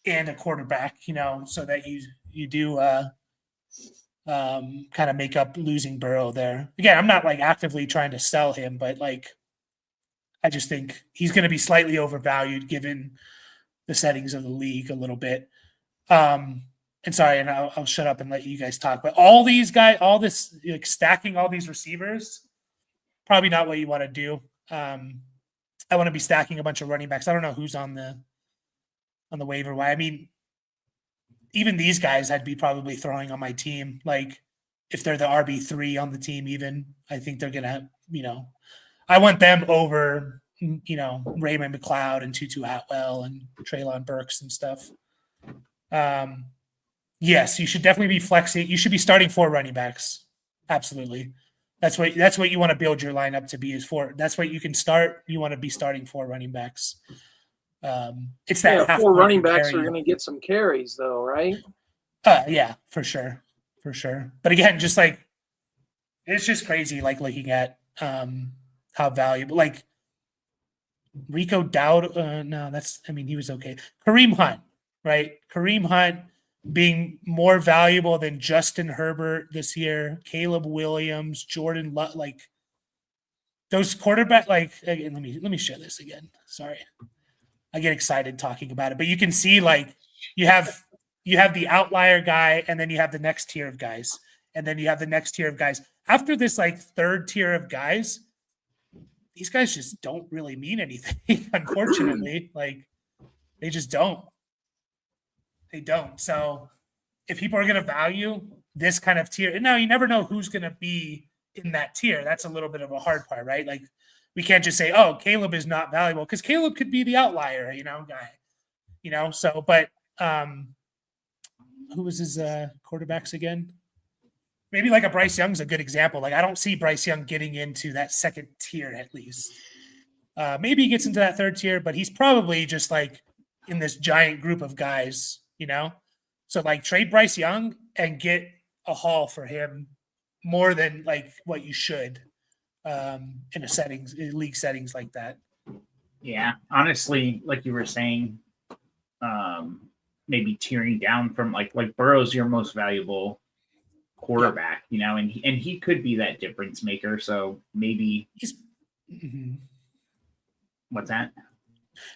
and a quarterback, so that you do kind of make up losing Burrow there. Again, I'm not like actively trying to sell him, but like I just think he's going to be slightly overvalued given the settings of the league a little bit. And sorry, and I'll shut up and let you guys talk. But all these guys, all this like stacking all these receivers, probably not what you want to do. I want to be stacking a bunch of running backs. I don't know who's on the waiver wire. I mean, even these guys I'd be probably throwing on my team. Like if they're the RB3 on the team, even I think they're gonna, I want them over, Raymond McLeod and Tutu Atwell and Treylon Burks and stuff. Yes, you should definitely be flexing. You should be starting 4 running backs. Absolutely. That's what you want to build your lineup to be, is 4. That's what you can start. You want to be starting 4 running backs. It's that 4 running backs are going to get some carries though, right? Yeah, for sure. But again, just like, it's just crazy, like looking at how valuable, like Rico Dowd. No, he was okay. Kareem Hunt, right? Kareem Hunt being more valuable than Justin Herbert this year, Caleb Williams, Jordan, like those quarterback, like, again, let me share this again. Sorry. I get excited talking about it, but you can see like you have the outlier guy, and then you have the next tier of guys, and then you have the next tier of guys. After this like third tier of guys, these guys just don't really mean anything, unfortunately. Like they just don't. They don't. So if people are going to value this kind of tier, and now you never know who's going to be in that tier. That's a little bit of a hard part, right? Like we can't just say, oh, Caleb is not valuable, because Caleb could be the outlier, guy, so, but who was his quarterbacks again? Maybe like a Bryce Young's a good example. Like I don't see Bryce Young getting into that second tier at least. Maybe he gets into that third tier, but he's probably just like in this giant group of guys, So like trade Bryce Young and get a haul for him more than like what you should in league settings like that. Yeah, honestly, like you were saying, maybe tearing down from like Burrow's your most valuable quarterback, and he could be that difference maker. So maybe What's that?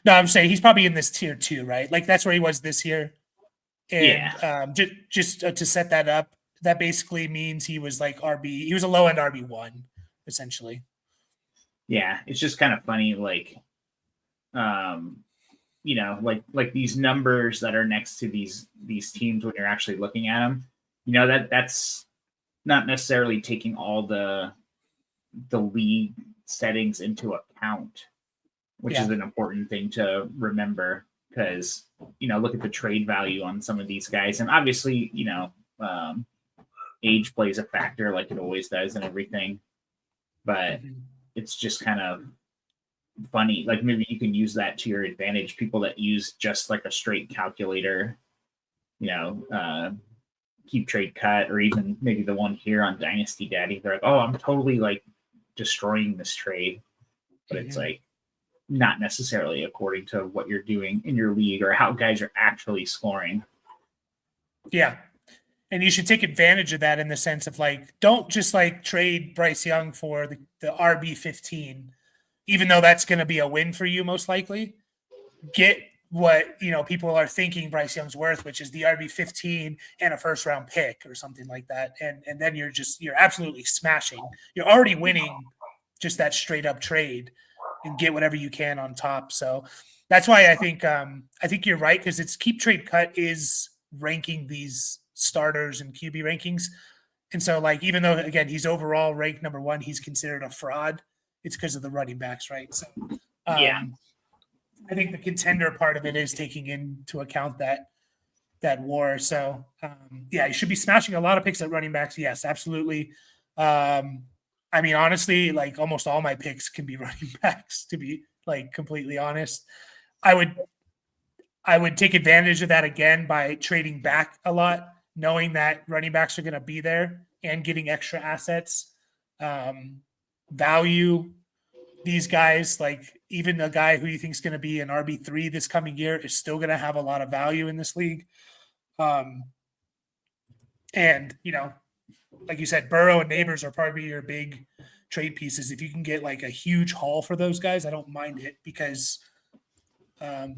No, I'm saying he's probably in this tier 2, right? Like that's where he was this year. And yeah. Just to set that up, that basically means he was like he was a low end RB1 essentially. Yeah, it's just kind of funny, like, like these numbers that are next to these teams when you're actually looking at them, that's not necessarily taking all the league settings into account, which is an important thing to remember, because, look at the trade value on some of these guys. And obviously, age plays a factor like it always does and everything. But it's just kind of funny. Like maybe you can use that to your advantage. People that use just like a straight calculator, keep trade cut, or even maybe the one here on Dynasty Daddy, they're like, oh, I'm totally like destroying this trade. But it's like not necessarily according to what you're doing in your league or how guys are actually scoring. Yeah. And you should take advantage of that in the sense of like, don't just like trade Bryce Young for the RB15, even though that's going to be a win for you most likely. Get what people are thinking Bryce Young's worth, which is the RB15 and a first round pick or something like that, and then you're absolutely smashing. You're already winning just that straight up trade, and get whatever you can on top. So that's why I think you're right, because it's keep trade cut is ranking these starters and QB rankings, and so like even though again he's overall ranked number 1, he's considered a fraud. It's because of the running backs, right? So yeah. I think the contender part of it is taking into account that war. So you should be smashing a lot of picks at running backs. Yes, absolutely. I mean, honestly, like almost all my picks can be running backs, to be like completely honest. I would take advantage of that again by trading back a lot, knowing that running backs are going to be there and getting extra assets. Value these guys, like even a guy who you think is going to be an RB3 this coming year is still going to have a lot of value in this league. And, like you said, Burrow and Neighbors are probably your big trade pieces. If you can get like a huge haul for those guys, I don't mind it because, they're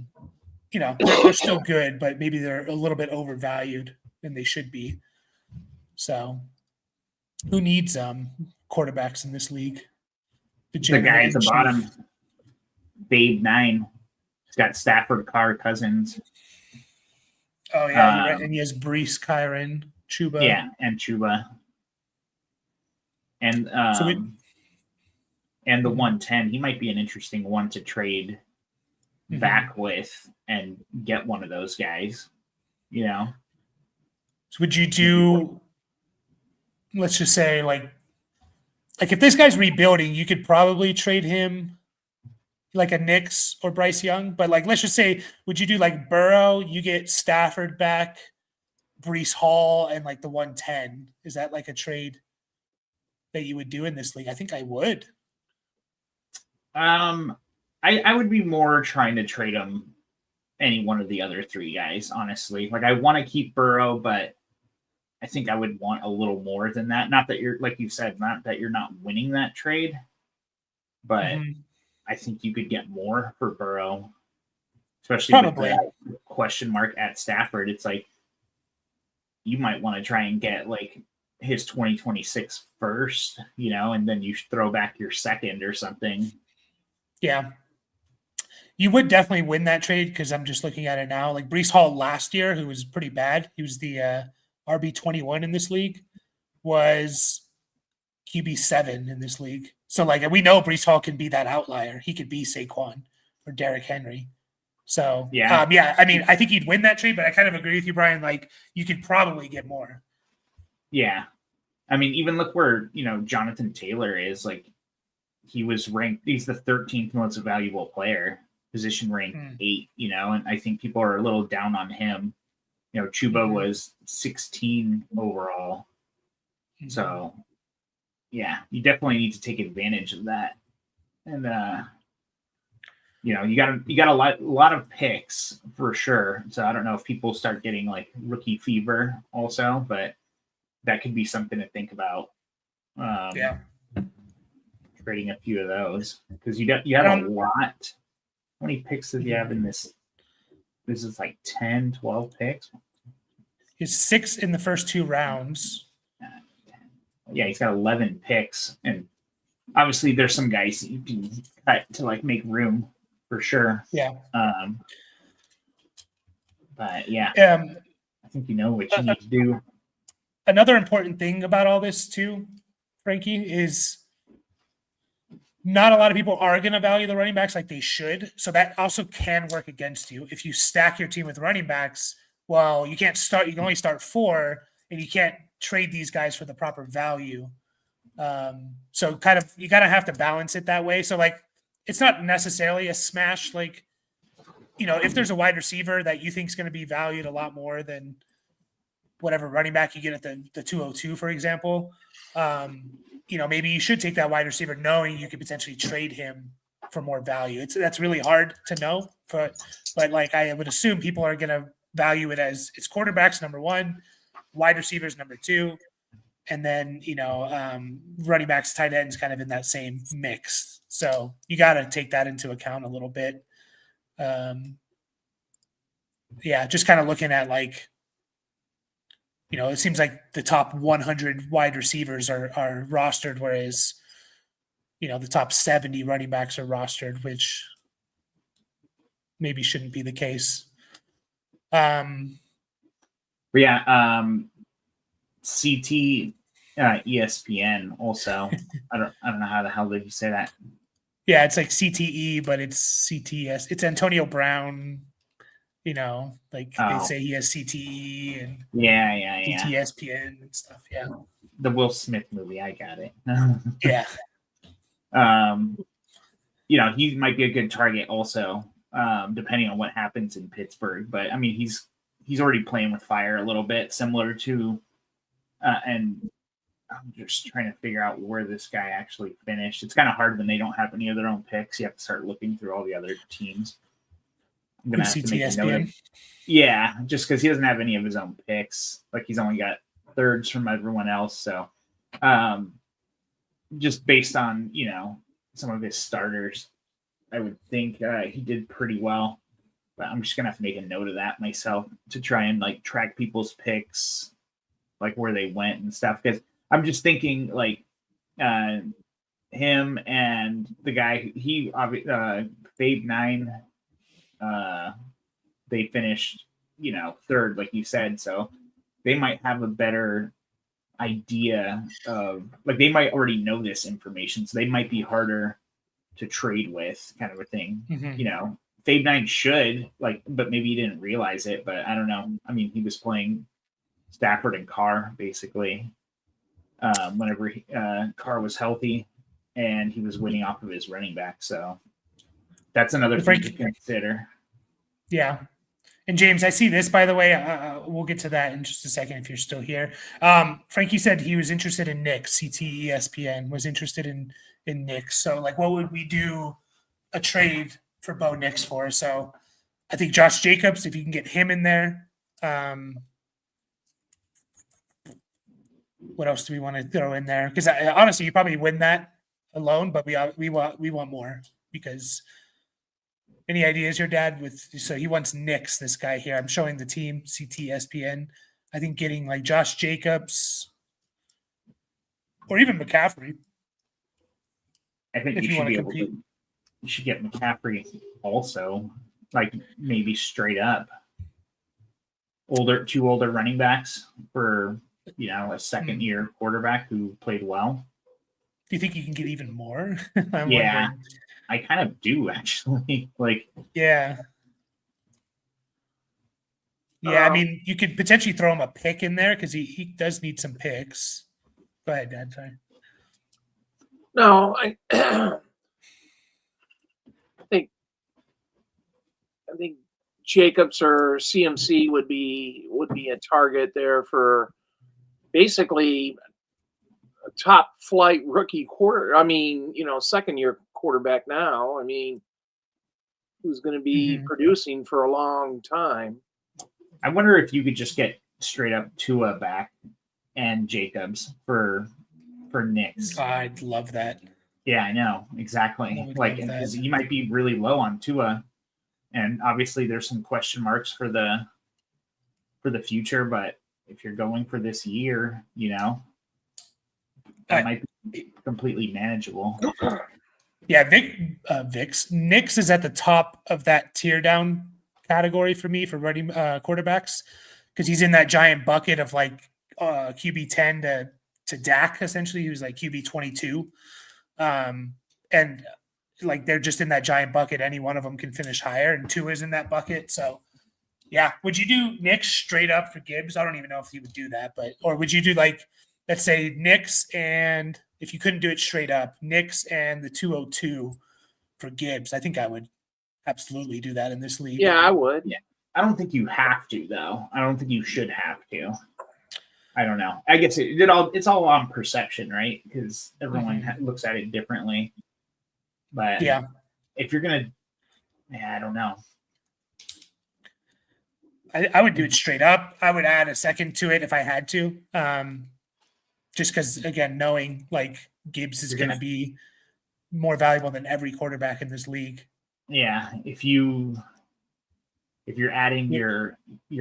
still good, but maybe they're a little bit overvalued than they should be. So who needs quarterbacks in this league? The guy at the bottom, Babe 9. He's got Stafford, Carr, Cousins. Oh yeah, you're right. And he has Brees, Kyron, Chuba. Yeah, and Chuba. And and the 110, he might be an interesting one to trade back with and get one of those guys. So would you do? Let's just say like if this guy's rebuilding, you could probably trade him like a Knicks or Bryce Young. But like, let's just say, would you do like Burrow? You get Stafford back, Brees Hall, and like the 110. Is that like a trade that you would do in this league? I think I would. I would be more trying to trade him any one of the other 3 guys, honestly. Like I want to keep Burrow, but I think I would want a little more than that. Not that you're, like you said, not that you're not winning that trade, but I think you could get more for Burrow, especially with the question mark at Stafford. It's like you might want to try and get like his 2026 first, and then you throw back your second or something. Yeah. You would definitely win that trade because I'm just looking at it now. Like Brees Hall last year, who was pretty bad. He was the RB21 in this league, was QB7 in this league. So like we know Brees Hall can be that outlier. He could be Saquon or Derrick Henry. So I mean, I think he'd win that trade, but I kind of agree with you, Brian. Like you could probably get more. Yeah. I mean, even look where, Jonathan Taylor is. Like he was ranked, he's the 13th most valuable player, position ranked 8, and I think people are a little down on him. Chuba was 16 overall. So, yeah, you definitely need to take advantage of that. And, you got a lot of picks for sure. So I don't know if people start getting like rookie fever also, but that could be something to think about. Trading a few of those because you have a lot. How many picks did you have in this? This is like 10, 12 picks. He's 6 in the first 2 rounds. Yeah, he's got 11 picks. And obviously there's some guys that you can cut to like make room for sure. Yeah. But yeah, I think you know what you need to do. Another important thing about all this too, Frankie, is not a lot of people are going to value the running backs like they should. So that also can work against you. If you stack your team with running backs, well, you can only start 4 and you can't trade these guys for the proper value. So kind of, you kind of have to balance it that way. So like it's not necessarily a smash. Like, if there's a wide receiver that you think is going to be valued a lot more than whatever running back you get at the 202, for example, maybe you should take that wide receiver knowing you could potentially trade him for more value. That's really hard to know, but like I would assume people are going to value it as it's quarterbacks number one, wide receivers number two, and then running backs, tight ends kind of in that same mix. So you got to take that into account a little bit. Just kind of looking at like, it seems like the top 100 wide receivers are rostered, whereas the top 70 running backs are rostered, which maybe shouldn't be the case. CT ESPN also. I don't know how the hell did you say that? Yeah, it's like CTE, but it's CTS. It's Antonio Brown. They say he has CTE and CTSPN and stuff. Yeah, the Will Smith movie. I got it. Yeah. He might be a good target also, depending on what happens in Pittsburgh. But I mean, he's already playing with fire a little bit, similar to, and I'm just trying to figure out where this guy actually finished. It's kind of hard when they don't have any of their own picks. You have to start looking through all the other teams. I'm gonna have to make a note of, just because he doesn't have any of his own picks. Like he's only got thirds from everyone else. So, just based on some of his starters, I would think he did pretty well. But I'm just gonna have to make a note of that myself to try and like track people's picks, like where they went and stuff. Because I'm just thinking like him and the guy Fabe 9. They finished, third, like you said. So they might have a better idea of, like, they might already know this information. So they might be harder to trade with, kind of a thing. Mm-hmm. Fabe 9 should, but maybe he didn't realize it. But I don't know. I mean, he was playing Stafford and Carr, basically, whenever Carr was healthy, and he was winning off of his running back. So that's another thing to consider. Yeah. And James, I see this, by the way. We'll get to that in just a second if you're still here. Frankie said he was interested in Knicks. CTESPN was interested in Knicks. So, like, what would we do a trade for Bo Nix for? So, I think Josh Jacobs, if you can get him in there. What else do we want to throw in there? Because honestly, you probably win that alone, but we want more because. Any ideas, your dad? So he wants Knicks, this guy here. I'm showing the team, CTSPN. I think getting like Josh Jacobs or even McCaffrey. I think you should be able to. You should get McCaffrey also, like maybe straight up. Two older running backs for a second year quarterback who played well. Do you think you can get even more? Yeah. Wondering. I kind of do, actually. Yeah. I mean, you could potentially throw him a pick in there because he does need some picks. Go ahead, Dad. Sorry. No, I think Jacobs or CMC would be a target there for basically a top flight rookie second year quarterback now. I mean, who's going to be producing for a long time. I wonder if you could just get straight up Tua back and Jacobs for Knicks. I'd love that. Yeah, I know. Exactly. Because you might be really low on Tua, and obviously there's some question marks for the future, but if you're going for this year, that might be completely manageable. Yeah, Nix is at the top of that tear down category for me for running quarterbacks because he's in that giant bucket of like QB 10 to Dak, essentially. He was like QB 22. And like they're just in that giant bucket. Any one of them can finish higher, and Tua is in that bucket. So, yeah. Would you do Nix straight up for Gibbs? I don't even know if he would do that, or would you do like, let's say Nix, and if you couldn't do it straight up, Nix and the 202 for Gibbs. I think I would absolutely do that in this league. Yeah, I would. Yeah. I don't think you have to, though. I don't think you should have to. I don't know. I guess it's all on perception, right? Because everyone looks at it differently. But yeah, if you're gonna, I don't know. I would do it straight up. I would add a second to it if I had to. Just because, again, knowing like Gibbs is going to be more valuable than every quarterback in this league. Yeah, if you're adding your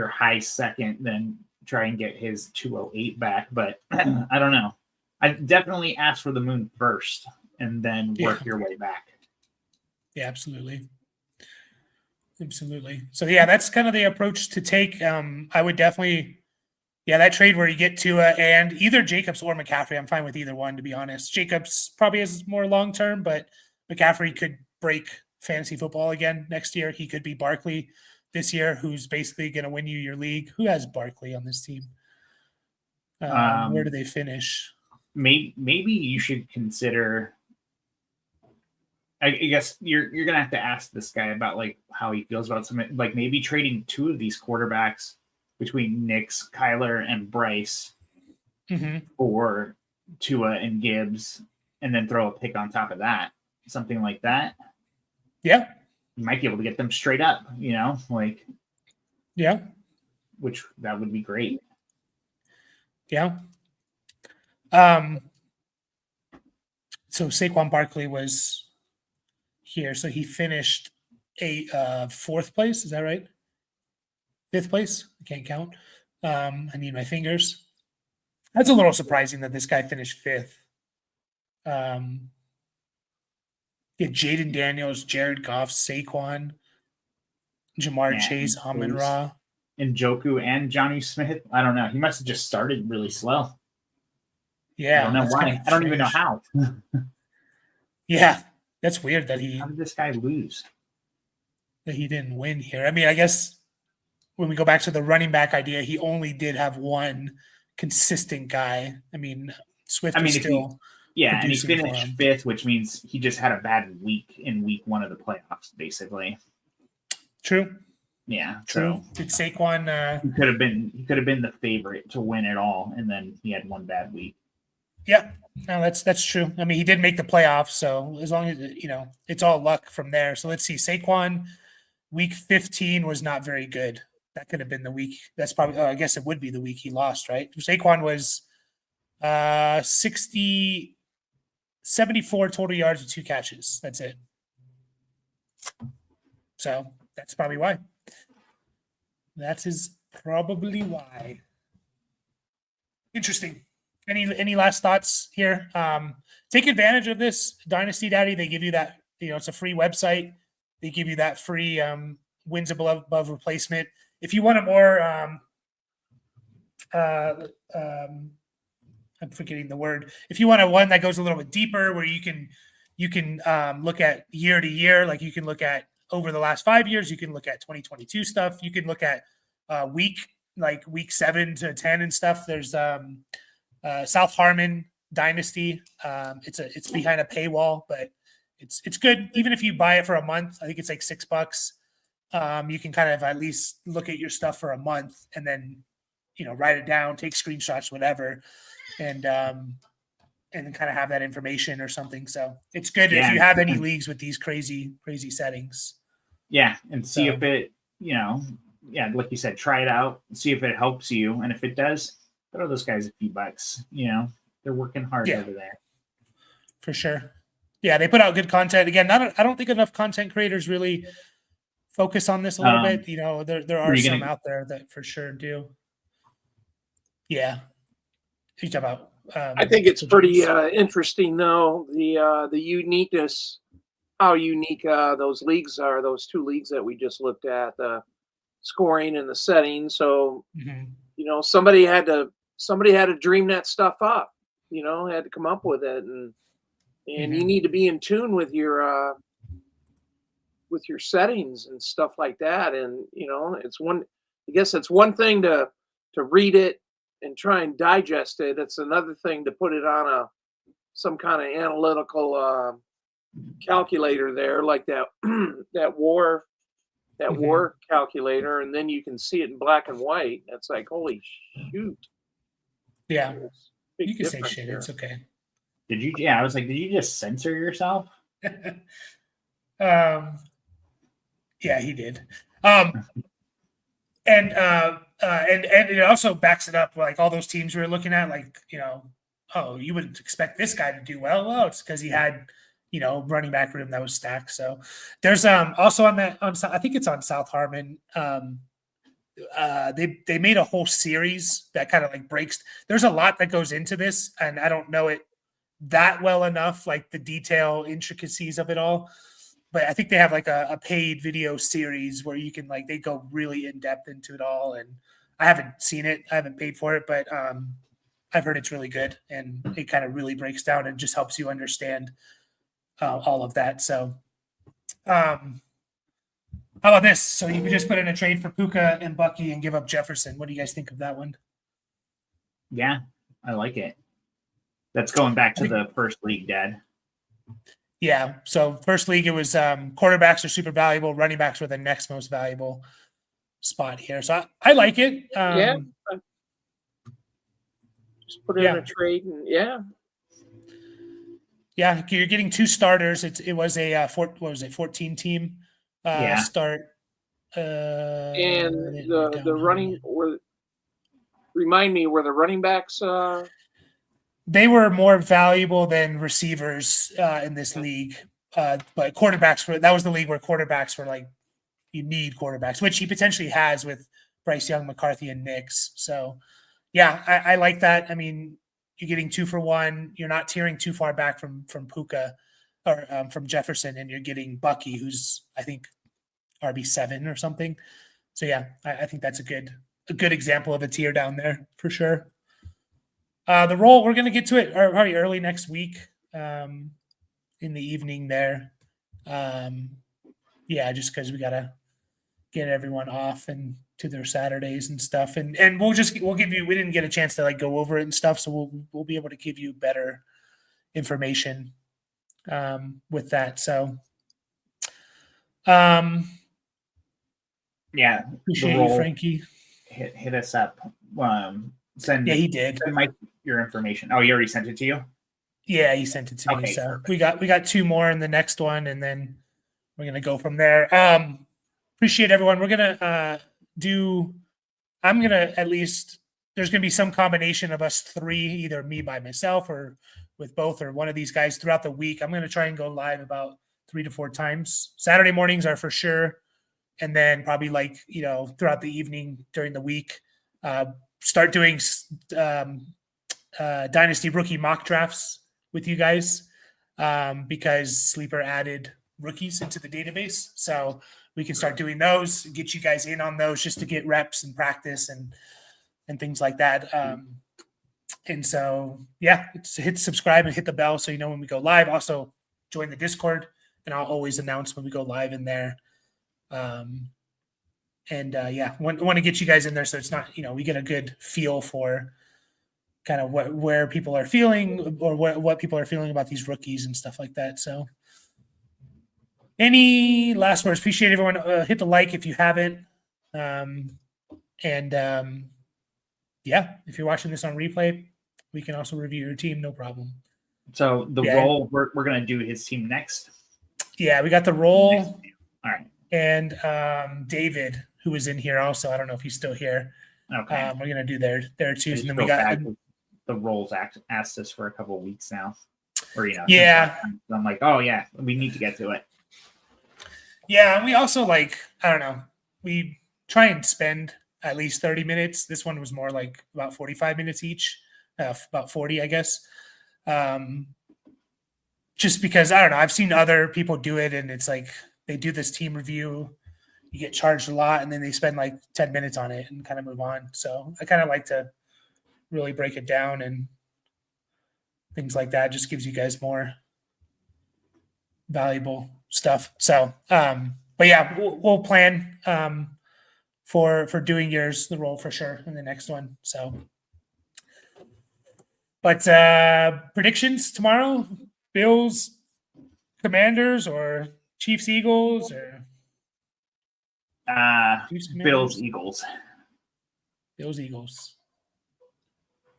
high second, then try and get his 208 back. But I don't know. I definitely ask for the moon first and then work your way back. Yeah, absolutely. Absolutely. So yeah, that's kind of the approach to take. I would definitely, that trade where you get Tua and either Jacobs or McCaffrey. I'm fine with either one, to be honest. Jacobs probably is more long term, but McCaffrey could break fantasy football again next year. He could be Barkley this year, who's basically going to win you your league. Who has Barkley on this team? Where do they finish? Maybe you should consider. I guess you're gonna have to ask this guy about like how he feels about some, like maybe trading two of these quarterbacks between Nix, Kyler, and Bryce for Tua and Gibbs, and then throw a pick on top of that, something like that. Yeah, you might be able to get them straight up, like which that would be great. Yeah. So Saquon Barkley was here, so he finished fourth place. Is that right? Fifth place. I can't count. I need my fingers. That's a little surprising that this guy finished fifth. Jaden Daniels, Jared Goff, Saquon, Jamar Chase, Amon-Ra, and Njoku and Johnny Smith. I don't know. He must have just started really slow. Yeah, I don't know why. I don't even know how. Yeah, that's weird that how did this guy lose? That he didn't win here. I mean, I guess when we go back to the running back idea, he only did have one consistent guy. I mean, Swift was still and he finished fifth, which means he just had a bad week in week one of the playoffs, basically. True. Yeah. True. So did Saquon? He could have been the favorite to win it all, and then he had one bad week. Yeah. No, that's true. I mean, he did make the playoffs, so as long as it's all luck from there. So let's see. Saquon, week 15 was not very good. That could have been the week. That's probably. I guess it would be the week he lost, right? Saquon was 74 total yards with 2 catches. That's it. So that's probably why. That is probably why. Interesting. Any last thoughts here? Take advantage of this Dynasty Daddy. They give you that, it's a free website. They give you that free wins above replacement. If you want a more, I'm forgetting the word. If you want one that goes a little bit deeper, where you can look at year to year, like you can look at over the last 5 years, you can look at 2022 stuff. You can look at week 7 to 10 and stuff. There's South Harmon Dynasty. It's behind a paywall, but it's good. Even if you buy it for a month, I think it's like $6. You can kind of at least look at your stuff for a month and then, write it down, take screenshots, whatever, and kind of have that information or something. So it's good if you have any leagues with these crazy settings. Yeah, and see if it, like you said, try it out, see if it helps you, and if it does, throw those guys a few bucks. They're working hard over there. For sure. Yeah, they put out good content. Again, I don't think enough content creators really focus on this a little bit. There are some out there that for sure do. Yeah. You talk about. I think it's pretty interesting, though, the uniqueness, how unique those leagues are. Those 2 leagues that we just looked at, the scoring and the settings. So, somebody had to dream that stuff up. Had to come up with it, and you need to be in tune with your settings and stuff like that. And it's one thing to read it and try and digest it. It's another thing to put it on some kind of analytical calculator there, like that that war calculator, and then you can see it in black and white. It's like, holy shoot. Yeah. Big You can say difference shit. here. It's okay. Did you? Yeah, I was like, did you just censor yourself? Yeah, he did. And it also backs it up, like all those teams we were looking at, like, oh, you would expect this guy to do well. Well, it's because he had, running back room that was stacked. So there's also I think it's on South Harmon. They made a whole series that kind of like breaks. There's a lot that goes into this, and I don't know it that well enough, like the detail intricacies of it all. But I think they have like a paid video series where you can they go really in depth into it all. And I haven't seen it. I haven't paid for it, but I've heard it's really good, and it kind of really breaks down and just helps you understand all of that. So, how about this? So you could just put in a trade for Puka and Bucky and give up Jefferson. What do you guys think of that one? Yeah, I like it. That's going back to the first league, Dad. Yeah. So first league, it was quarterbacks are super valuable. Running backs were the next most valuable spot here. So I like it. Yeah. Just put in a trade, and yeah, you're getting 2 starters. It was a 14 team start. And the running remind me, were the running backs? They were more valuable than receivers in this league, but quarterbacks that was the league where quarterbacks were like, you need quarterbacks, which he potentially has with Bryce Young, McCarthy, and Nix. So, yeah, I like that. I mean, you're getting 2 for 1. You're not tearing too far back from Puka or from Jefferson, and you're getting Bucky, who's I think RB7 or something. So yeah, I think that's a good example of a tier down there for sure. The role, we're going to get to it probably early next week in the evening there. Yeah, just because we got to get everyone off and to their Saturdays and stuff. And we'll give you, we didn't get a chance to go over it and stuff. So we'll be able to give you better information with that. So, yeah, appreciate you, Frankie. Hit us up. He did. Send your information. Oh, he already sent it to you? Yeah, he sent it to me. Okay, so perfect. we got 2 more in the next one, and then we're gonna go from there. Appreciate everyone. We're gonna I'm gonna there's gonna be some combination of us 3, either me by myself or with both or one of these guys throughout the week. I'm gonna try and go live about 3 to 4 times. Saturday mornings are for sure, and then probably throughout the evening during the week. Start doing Dynasty rookie mock drafts with you guys because Sleeper added rookies into the database. So we can start doing those, get you guys in on those just to get reps and practice and things like that. And so, yeah, hit subscribe and hit the bell so you know when we go live. Also, join the Discord, and I'll always announce when we go live in there. Yeah, want to get you guys in there so it's not, we get a good feel for kind of where people are feeling or what people are feeling about these rookies and stuff like that. So any last words? Appreciate everyone. Hit the like if you haven't. Yeah, if you're watching this on replay, we can also review your team. No problem. So the role, we're going to do his team next. Yeah, we got the role. All right. And David, who was in here also. I don't know if he's still here. Okay. We're going to do their twos. And then we got the roles asked us for a couple of weeks now. Or, yeah. I'm like, oh, yeah, we need to get to it. Yeah. We also I don't know, we try and spend at least 30 minutes. This one was more like about 45 minutes each, about 40, I guess. Just because, I don't know, I've seen other people do it and it's like they do this team review, you get charged a lot, and then they spend 10 minutes on it and kind of move on. So I kind of like to really break it down and things like that. Just gives you guys more valuable stuff. So, but yeah, we'll plan for doing the role for sure in the next one. So, but predictions tomorrow: Bills Commanders or Chiefs Eagles or Bills Eagles. Bills Eagles.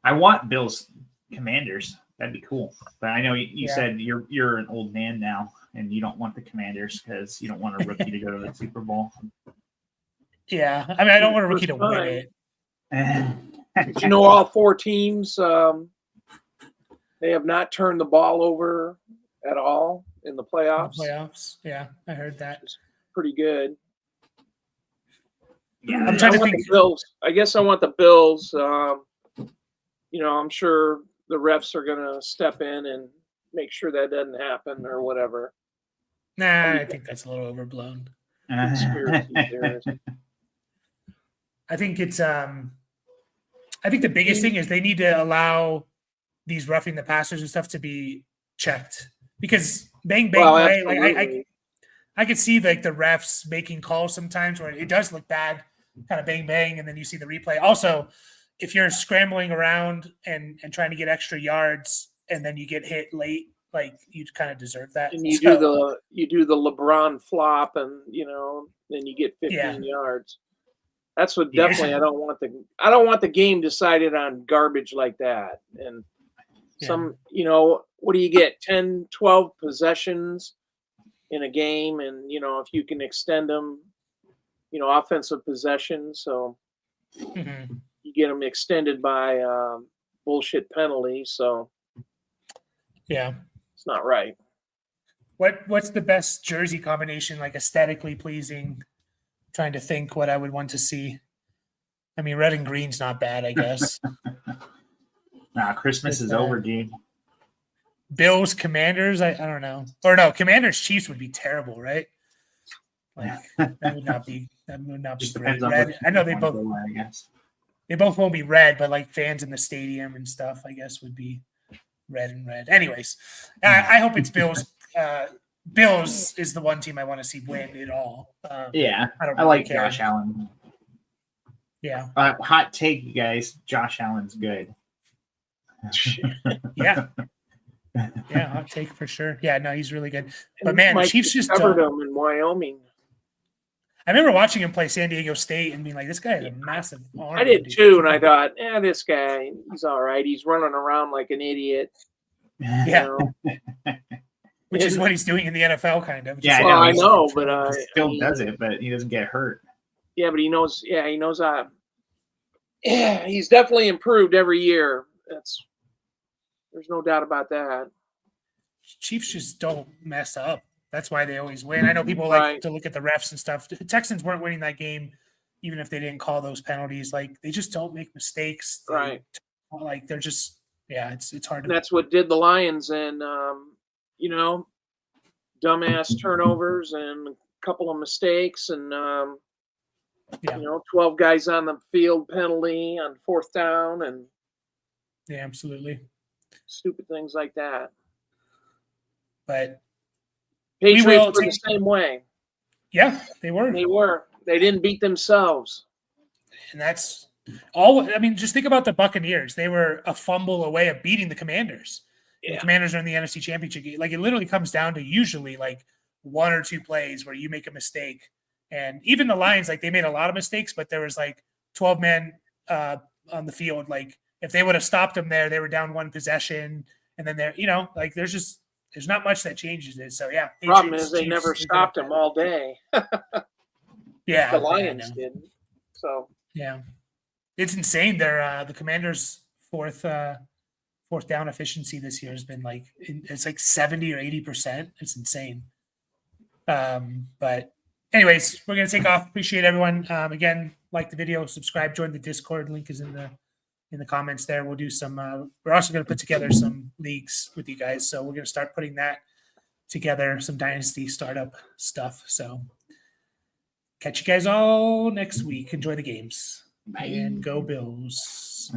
I want Bills Commanders. That'd be cool. But I know you said you're an old man now, and you don't want the Commanders because you don't want a rookie to go to the Super Bowl. Yeah, I mean, I don't want a rookie to win it. But you know, all 4 teams, they have not turned the ball over at all in the playoffs. Yeah, I heard that. It's pretty good. Yeah, I'm trying to think. The Bills. I guess I want the Bills. You know, I'm sure the refs are going to step in and make sure that doesn't happen or whatever. Nah, I think that's a little overblown. Conspiracy theorist. I think it's I think the biggest thing is they need to allow these roughing the passers and stuff to be checked, because bang play, like I could see like the refs making calls sometimes where it does look bad, kind of bang, and then you see the replay. Also, if you're scrambling around and trying to get extra yards and then you get hit late, like you kind of deserve that. And you do the LeBron flop, and you know, then you get 15 yards. That's what definitely I don't want the game decided on garbage like that. And some, you know, what do you get? 10, 12 possessions in a game, and you know, if you can extend them, you know, offensive possessions, so you get them extended by bullshit penalty. So it's not right. What's the best jersey combination, like aesthetically pleasing? Trying to think what I would want to see. I mean, red and green's not bad, I guess. Christmas is over, dude. Bills, Commanders, I don't know. Or no, Commanders, Chiefs would be terrible, right? Like that would not be great. Red. I know they both won't be red, but like fans in the stadium and stuff, I guess, would be red and red. Anyways, I hope it's Bills. Bills is the one team I want to see win it all. I like Josh Allen. Yeah. Hot take, you guys. Josh Allen's good. Yeah, hot take for sure. Yeah, no, he's really good. But man, Chiefs just covered him in Wyoming. I remember watching him play San Diego State and being like, this guy has a massive arm. I did too, and I thought, this guy, he's all right. He's running around like an idiot. Yeah. Which is what he's doing in the NFL, kind of. Yeah, I know, but he still does it, but he doesn't get hurt. Yeah, but he knows. Yeah, he knows. He's definitely improved every year. There's no doubt about that. Chiefs just don't mess up. That's why they always win. I know people like to look at the refs and stuff. The Texans weren't winning that game, even if they didn't call those penalties. Like they just don't make mistakes. Like they're just it's hard. That's what did the Lions, and you know, dumbass turnovers and a couple of mistakes, and you know, 12 guys on the field penalty on 4th down, and absolutely stupid things like that. But Patriots were the same way. Yeah, they were. They didn't beat themselves. And that's all. I mean, just think about the Buccaneers. They were a fumble away of beating the Commanders. Yeah. The Commanders are in the NFC Championship game. Like, it literally comes down to usually like 1 or 2 plays where you make a mistake. And even the Lions, like, they made a lot of mistakes, but there was like 12 men on the field. Like, if they would have stopped them there, they were down 1 possession. And then they're, you know, like, there's not much that changes it. So, yeah. Problem is they never stopped them all day. Yeah. The Lions didn't. So. Yeah. It's insane. They're the Commanders' fourth down efficiency this year has been like, it's like 70 or 80%. It's insane. But anyways, we're going to take off. Appreciate everyone. Again, like the video, subscribe, join the Discord. Link is in the comments there. We'll do some, we're also going to put together some leagues with you guys. So we're going to start putting that together, some Dynasty startup stuff. So catch you guys all next week. Enjoy the games. Bye. And go Bills.